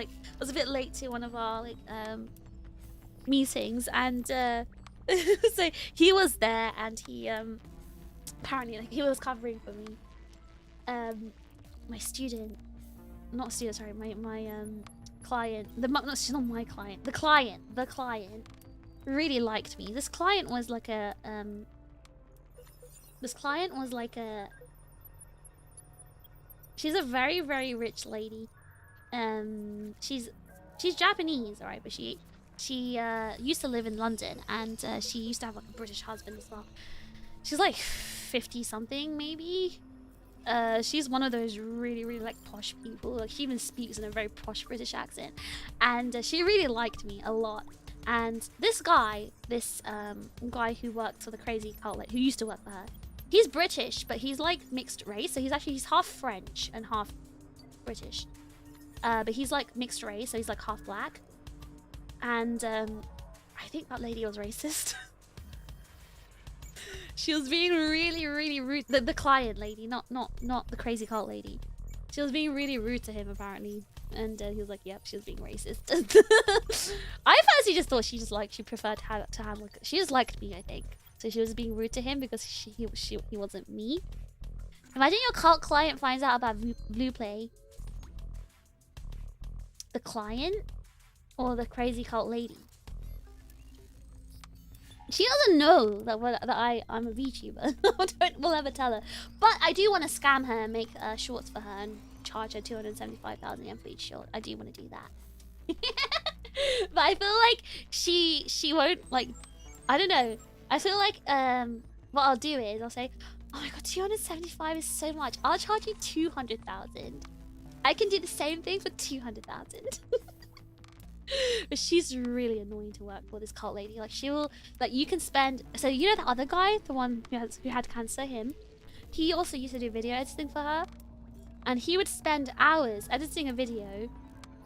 a bit late to one of our like meetings, and so he was there, and he apparently like he was covering for me. My student, not student, sorry, my client, she's not my client, the client really liked me. This client was like a she's a very, very rich lady. She's Japanese, alright, but she used to live in London, and she used to have like a British husband as well. She's like 50 something maybe. She's one of those really, really like posh people. Like, she even speaks in a very posh British accent, and she really liked me a lot. And this guy who worked for the crazy cult, like, who used to work for her, he's British, but he's like mixed race. So he's half French and half British. But he's like mixed race, so he's like half black. And I think that lady was racist. She was being really, really rude. The client lady, not the crazy cult lady. She was being really rude to him apparently. And he was like, yep, she was being racist. I firstly just thought she preferred to have like, she just liked me, I think. So she was being rude to him because he wasn't me. Imagine your cult client finds out about Blue Play. The client or the crazy cult lady. She doesn't know that I'm a VTuber. We'll ever tell her. But I do want to scam her and make shorts for her and charge her 275,000 yen for each short. I do want to do that. But I feel like she won't, like, I don't know. I feel like what I'll do is I'll say, oh my god, 275 is so much. I'll charge you 200,000. I can do the same thing for 200,000. But she's really annoying to work for, this cult lady. Like, she will, like, you can spend, so you know the other guy, the one who had cancer, him, he also used to do video editing for her, and he would spend hours editing a video,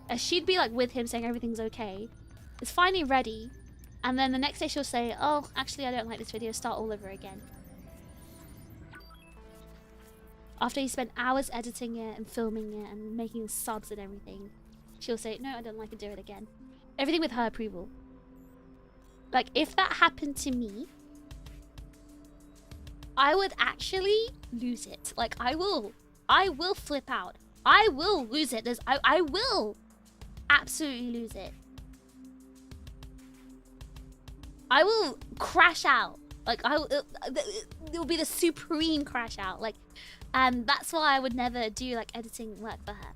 and she'd be like with him saying everything's okay. It's finally ready, and then the next day she'll say, oh, actually I don't like this video, start all over again. After he spent hours editing it and filming it and making subs and everything, she'll say, no, I don't like it, do it again. Everything with her approval. Like, if that happened to me, I would actually lose it. Like, I will I will flip out. I will lose it. I will absolutely lose it. I will crash out. Like it will be the supreme crash out. Like, that's why I would never do like editing work for her.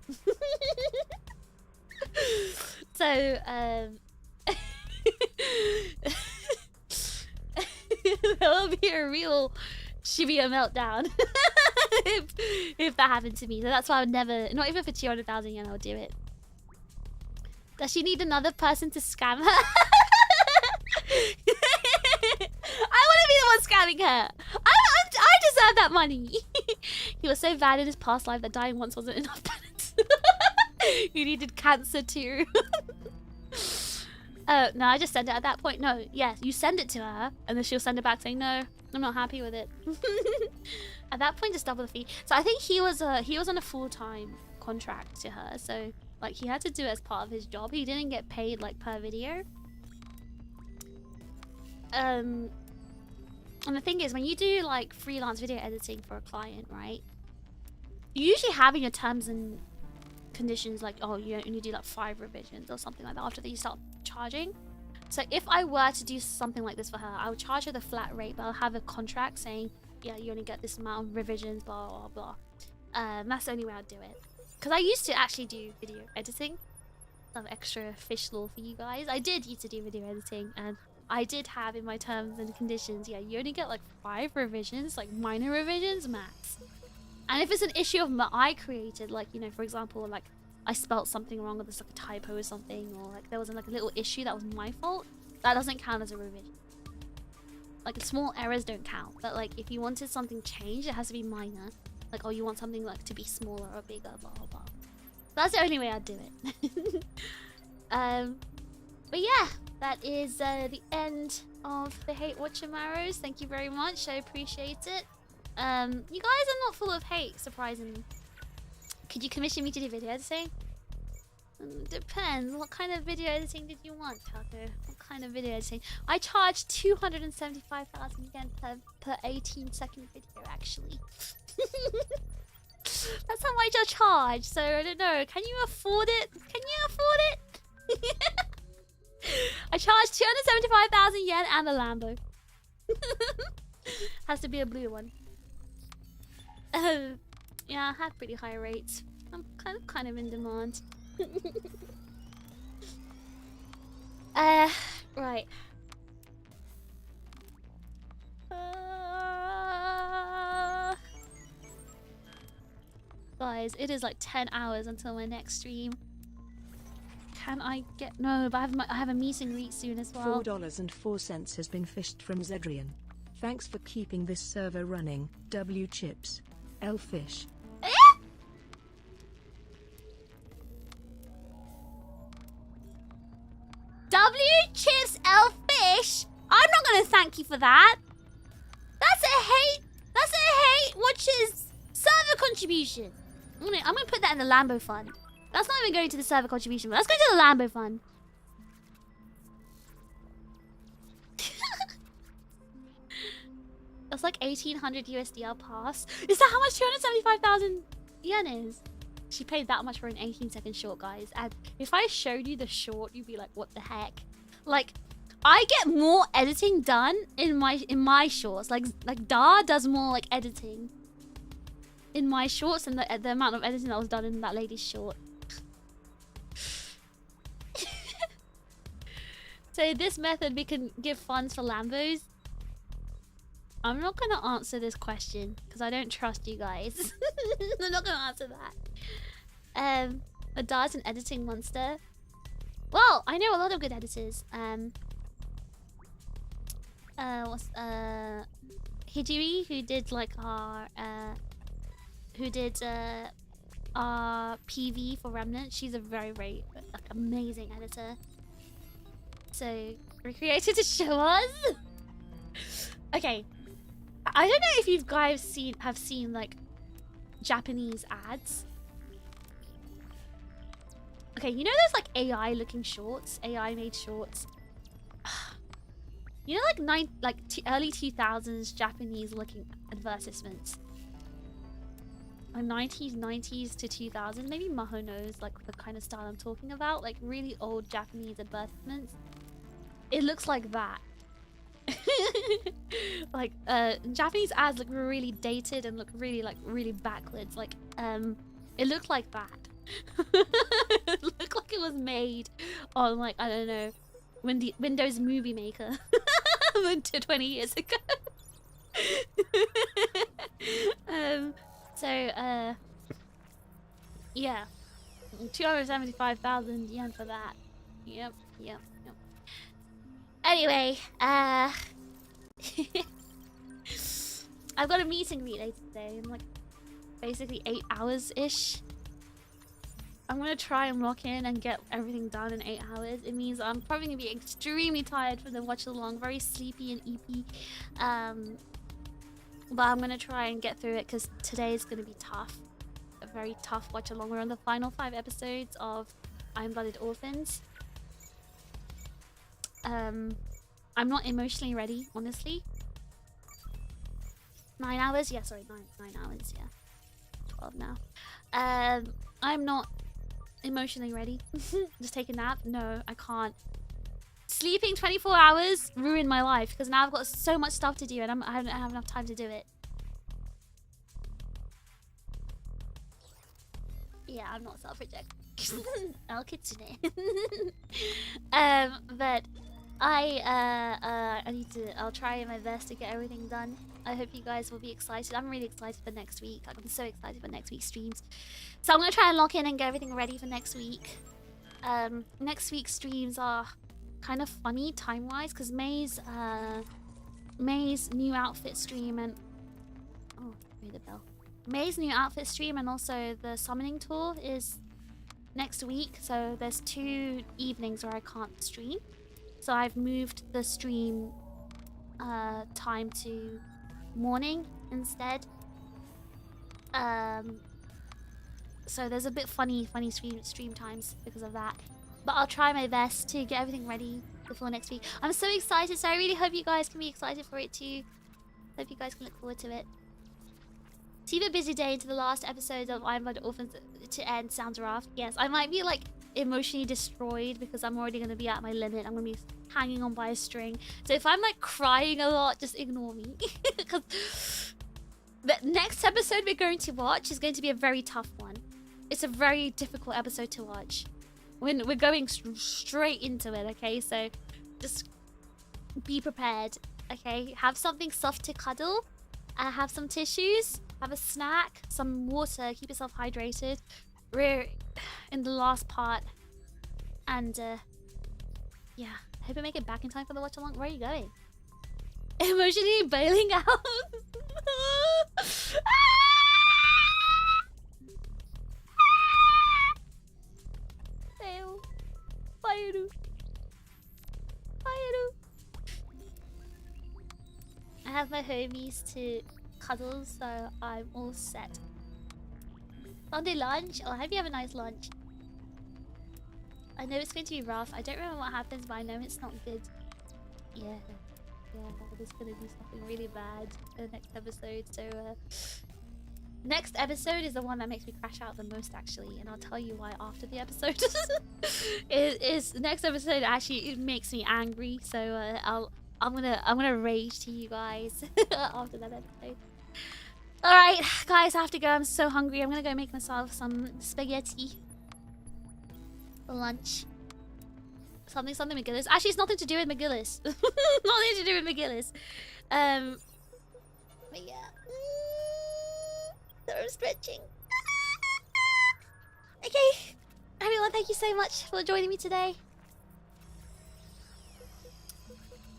So there will be a real Shibia meltdown if that happened to me. So that's why I would never, not even for 200,000 yen, I would do it. Does she need another person to scam her? I want to be the one scamming her. I deserve that money. He was so bad in his past life that dying once wasn't enough penance. He needed cancer too. No, I just send it at that point. No, yes, you send it to her, and then she'll send it back saying, no, I'm not happy with it. At that point, just double the fee. So I think he was on a full-time contract to her, so like he had to do it as part of his job. He didn't get paid like per video. And the thing is, when you do like freelance video editing for a client, right? You usually have in your terms and conditions like, oh, you only do like 5 revisions or something like that after that you start charging. So if I were to do something like this for her, I would charge her the flat rate, but I'll have a contract saying, yeah, you only get this amount of revisions, blah blah blah. That's the only way I'd do it. Because I used to actually do video editing. Some extra fish lore for you guys. I did used to do video editing, and I did have in my terms and conditions, yeah, you only get like 5 revisions, like minor revisions max. And if it's an issue of I created, like, you know, for example, like I spelt something wrong or there's like a typo or something, or like there was like a little issue that was my fault, that doesn't count as a revision. Like small errors don't count, but like if you wanted something changed, it has to be minor. Like, oh, you want something like to be smaller or bigger, blah blah blah. That's the only way I'd do it. But yeah, that is the end of the Hate Watcher Marrows. Thank you very much, I appreciate it. You guys are not full of hate, surprisingly. Could you commission me to do video editing? Depends. What kind of video editing did you want, Taco? What kind of video editing? I charge 275,000 yen per 18-second video, actually. That's how much I charge, so I don't know. Can you afford it? Can you afford it? I charge 275,000 yen and a Lambo. Has to be a blue one. Yeah, I have pretty high rates. I'm kind of in demand. Right. Guys, it is like 10 hours until my next stream. Can I get... No, but I have a meet and greet soon as well. $4.04 has been fished from Zedrian. Thanks for keeping this server running. W chips. L fish. W chips L fish? I'm not gonna thank you for that. That's a hate watchers server contribution. I'm gonna put that in the Lambo fund. That's not even going to the server contribution, but let's go to the Lambo fund. That's like 1800 USD I'll pass. Is that how much 275,000 yen is? She paid that much for an 18-second short, guys. And if I showed you the short, you'd be like, what the heck? Like, I get more editing done in my shorts. Like Da does more like editing in my shorts than the amount of editing that was done in that lady's short. So this method, we can give funds for Lambos. I'm not gonna answer this question because I don't trust you guys. I'm not gonna answer that. Ada's an editing monster. Well, I know a lot of good editors. Hijiri, who did like our PV for Remnant. She's a very, very like amazing editor. So we're created to show us. Okay, I don't know if you guys have seen like Japanese ads. Okay, you know those like AI looking shorts, AI made shorts. You know, like early 2000s Japanese looking advertisements. 90s to 2000s. Maybe Maho knows like the kind of style I'm talking about, like really old Japanese advertisements. It looks like that. Like Japanese ads look really dated and look really backwards. Like it looked like that. It looked like it was made on like, I don't know, Windows Movie Maker 20 years ago. Yeah, 275,000 yen for that. Yep. Anyway, I've got a meet and greet later today in like basically 8 hours ish. I'm gonna try and lock in and get everything done in 8 hours. It means I'm probably gonna be extremely tired from the watch along, very sleepy and eepy. But I'm gonna try and get through it because today is gonna be tough. A very tough watch along. We're on the final 5 episodes of Iron-Blooded Orphans. I'm not emotionally ready, honestly. 9 hours? Yeah, sorry, 9 hours, yeah. 12 now. I'm not emotionally ready. Just take a nap? No, I can't. Sleeping 24 hours ruined my life because now I've got so much stuff to do and I don't have enough time to do it. Yeah, I'm not self-rejecting. I'll kitsune. But I'll try my best to get everything done. I hope you guys will be excited. I'm really excited for next week. I'm so excited for next week's streams. So I'm gonna try and lock in and get everything ready for next week. Next week's streams are kind of funny time-wise because May's new outfit stream and the bell. May's new outfit stream and also the summoning tour is next week. So there's 2 evenings where I can't stream. So I've moved the stream time to morning instead. So there's a bit funny stream times because of that. But I'll try my best to get everything ready before next week. I'm so excited, so I really hope you guys can be excited for it too. Hope you guys can look forward to it. Super busy day into the last episode of Iron-Blooded Orphans to end. Sounds rough. Yes, I might be like emotionally destroyed because I'm already going to be at my limit. I'm going to be hanging on by a string. So if I'm like crying a lot, just ignore me. Because the next episode we're going to watch is going to be a very tough one. It's a very difficult episode to watch. We're going straight into it, okay? So just be prepared, okay? Have something soft to cuddle. Have some tissues. Have a snack. Some water. Keep yourself hydrated. We're in the last part. And, yeah. I hope I make it back in time for the watch along. Where are you going? Emotionally bailing out. Fail. Fire. I have my homies to cuddle, so I'm all set. Sunday lunch? Oh, I hope you have a nice lunch. I know it's going to be rough. I don't remember what happens, but I know it's not good. Yeah, there's gonna be something really bad in the next episode. So, next episode is the one that makes me crash out the most, actually, and I'll tell you why after the episode. Next episode actually it makes me angry. So, I'm gonna rage to you guys after that episode. All right, guys, I have to go. I'm so hungry. I'm gonna go make myself some spaghetti for lunch. Something McGillis. Actually, it's nothing to do with McGillis. Nothing to do with McGillis. But yeah. I'm stretching. Okay. Everyone, thank you so much for joining me today.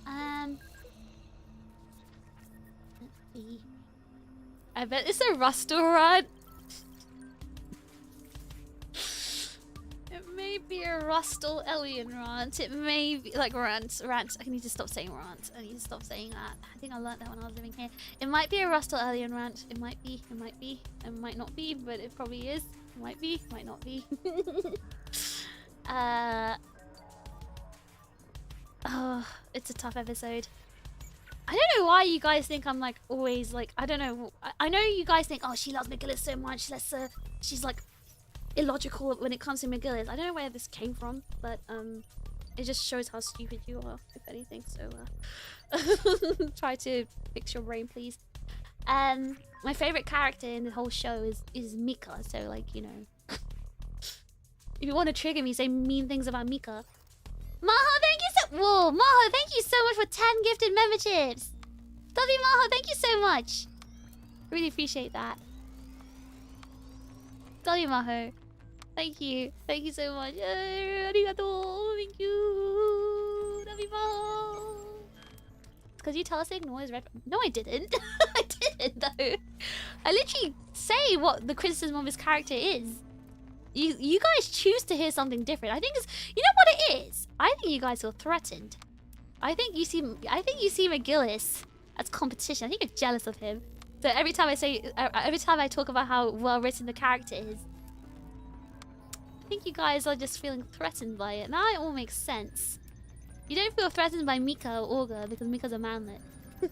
Let's see. I bet it's a restaurant. It may be a Rustle Alien rant. It may be like rant. I need to stop saying rant. I need to stop saying that. I think I learned that when I was living here. It might be a Rustle Alien rant. It might be. It might be. It might not be, but it probably is. It might be. It might not be. Oh, it's a tough episode. I don't know why you guys think I'm like always like, I don't know. I know you guys think, oh, she loves McGillis so much. She's like illogical when it comes to McGillis. I don't know where this came from, but it just shows how stupid you are, if anything. So try to fix your brain, please. My favorite character in the whole show is Mika. So like, you know, if you want to trigger me, say mean things about Mika. Maho, thank you so— whoa, Maho, thank you so much for 10 gifted memberships. Love you, Maho, thank you so much. Really appreciate that. Love you, Maho. Thank you. Thank you so much. Arigato. Thank you. Love you, Maho. Because you tell us to ignore his red— no, I didn't. I didn't, though. I literally say what the criticism of his character is. You guys choose to hear something different. I think it's— you know what it is? I think you guys feel threatened. I think you see McGillis as competition. I think you're jealous of him. So every time I talk about how well written the character is, I think you guys are just feeling threatened by it. Now it all makes sense. You don't feel threatened by Mika or Olga because Mika's a manlet. Are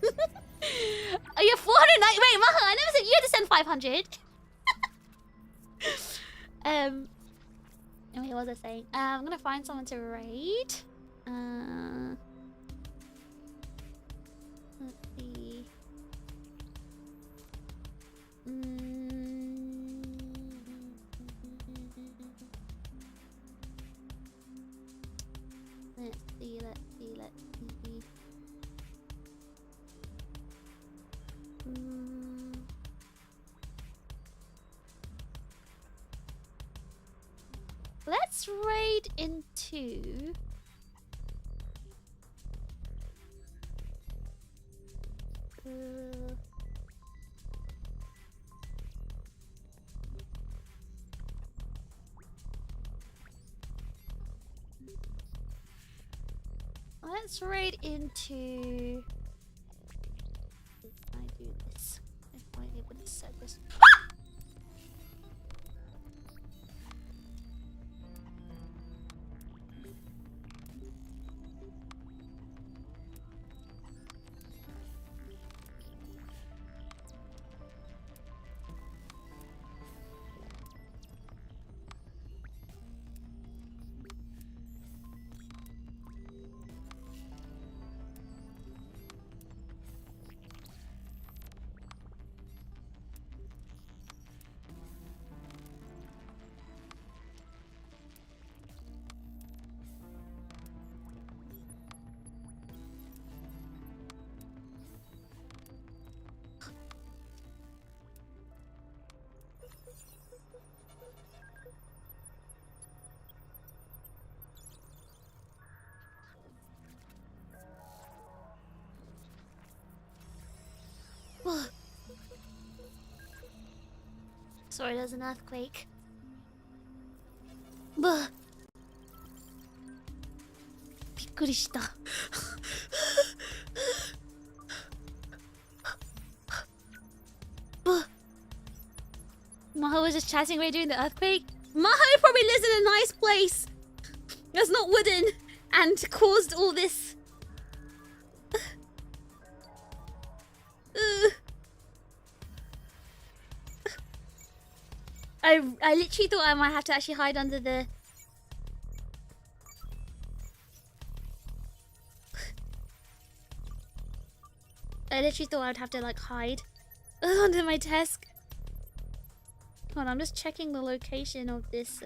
you 490? Wait, Maha, I never said you had to send 500. Wait, what was I saying? I'm gonna find someone to raid. Let's see. Let's see. Let's raid into... let's raid into... if I do this, if I'm able to set this... Sorry, there's an earthquake. Buh. びっくりした。Buh. Maho was just chatting away during the earthquake. Maho probably lives in a nice place that's not wooden and caused all this. I literally thought I might have to actually hide under the... I literally thought I would have to like hide under my desk. Hold on, I'm just checking the location of this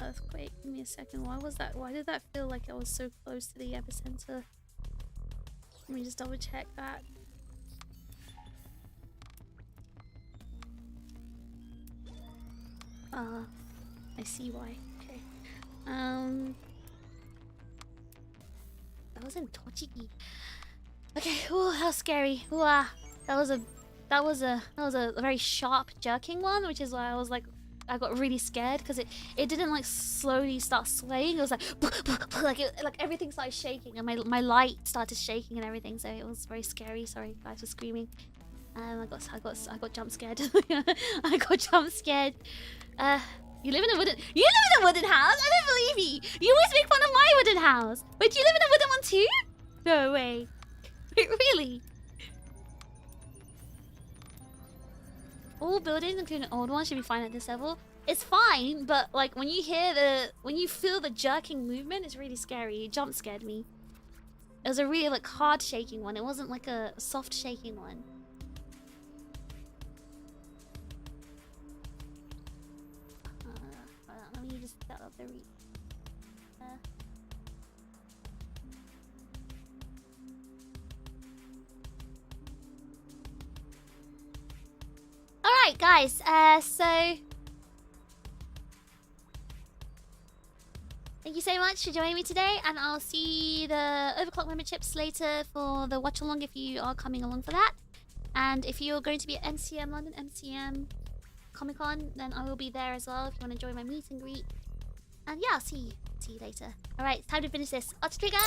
earthquake. Give me a second. Why was that? Why did that feel like I was so close to the epicenter? Let me just double check that. I see why. Okay. That was in Tochigi. Okay. Oh, how scary. Ooh, that was a very sharp jerking one, which is why I was like, I got really scared because it didn't like slowly start swaying. It was like like everything started shaking and my light started shaking and everything. So it was very scary. Sorry, guys, for screaming. I got jump scared. I got jump scared. You live in a wooden house? I don't believe you. You always make fun of my wooden house. Wait, do you live in a wooden one too? No way. Wait, really? All buildings, including old ones, should be fine at this level. It's fine, but like when you feel the jerking movement, it's really scary. It jump scared me. It was a really like hard shaking one. It wasn't like a soft shaking one. Hold on, let me just set up the Alright guys, so thank you so much for joining me today, and I'll see the Overclock memberships later for the watch along if you are coming along for that. And if you're going to be at MCM London, MCM Comic Con, then I will be there as well if you want to join my meet and greet. And yeah, I'll see you later. Alright, it's time to finish this. On to Trigger!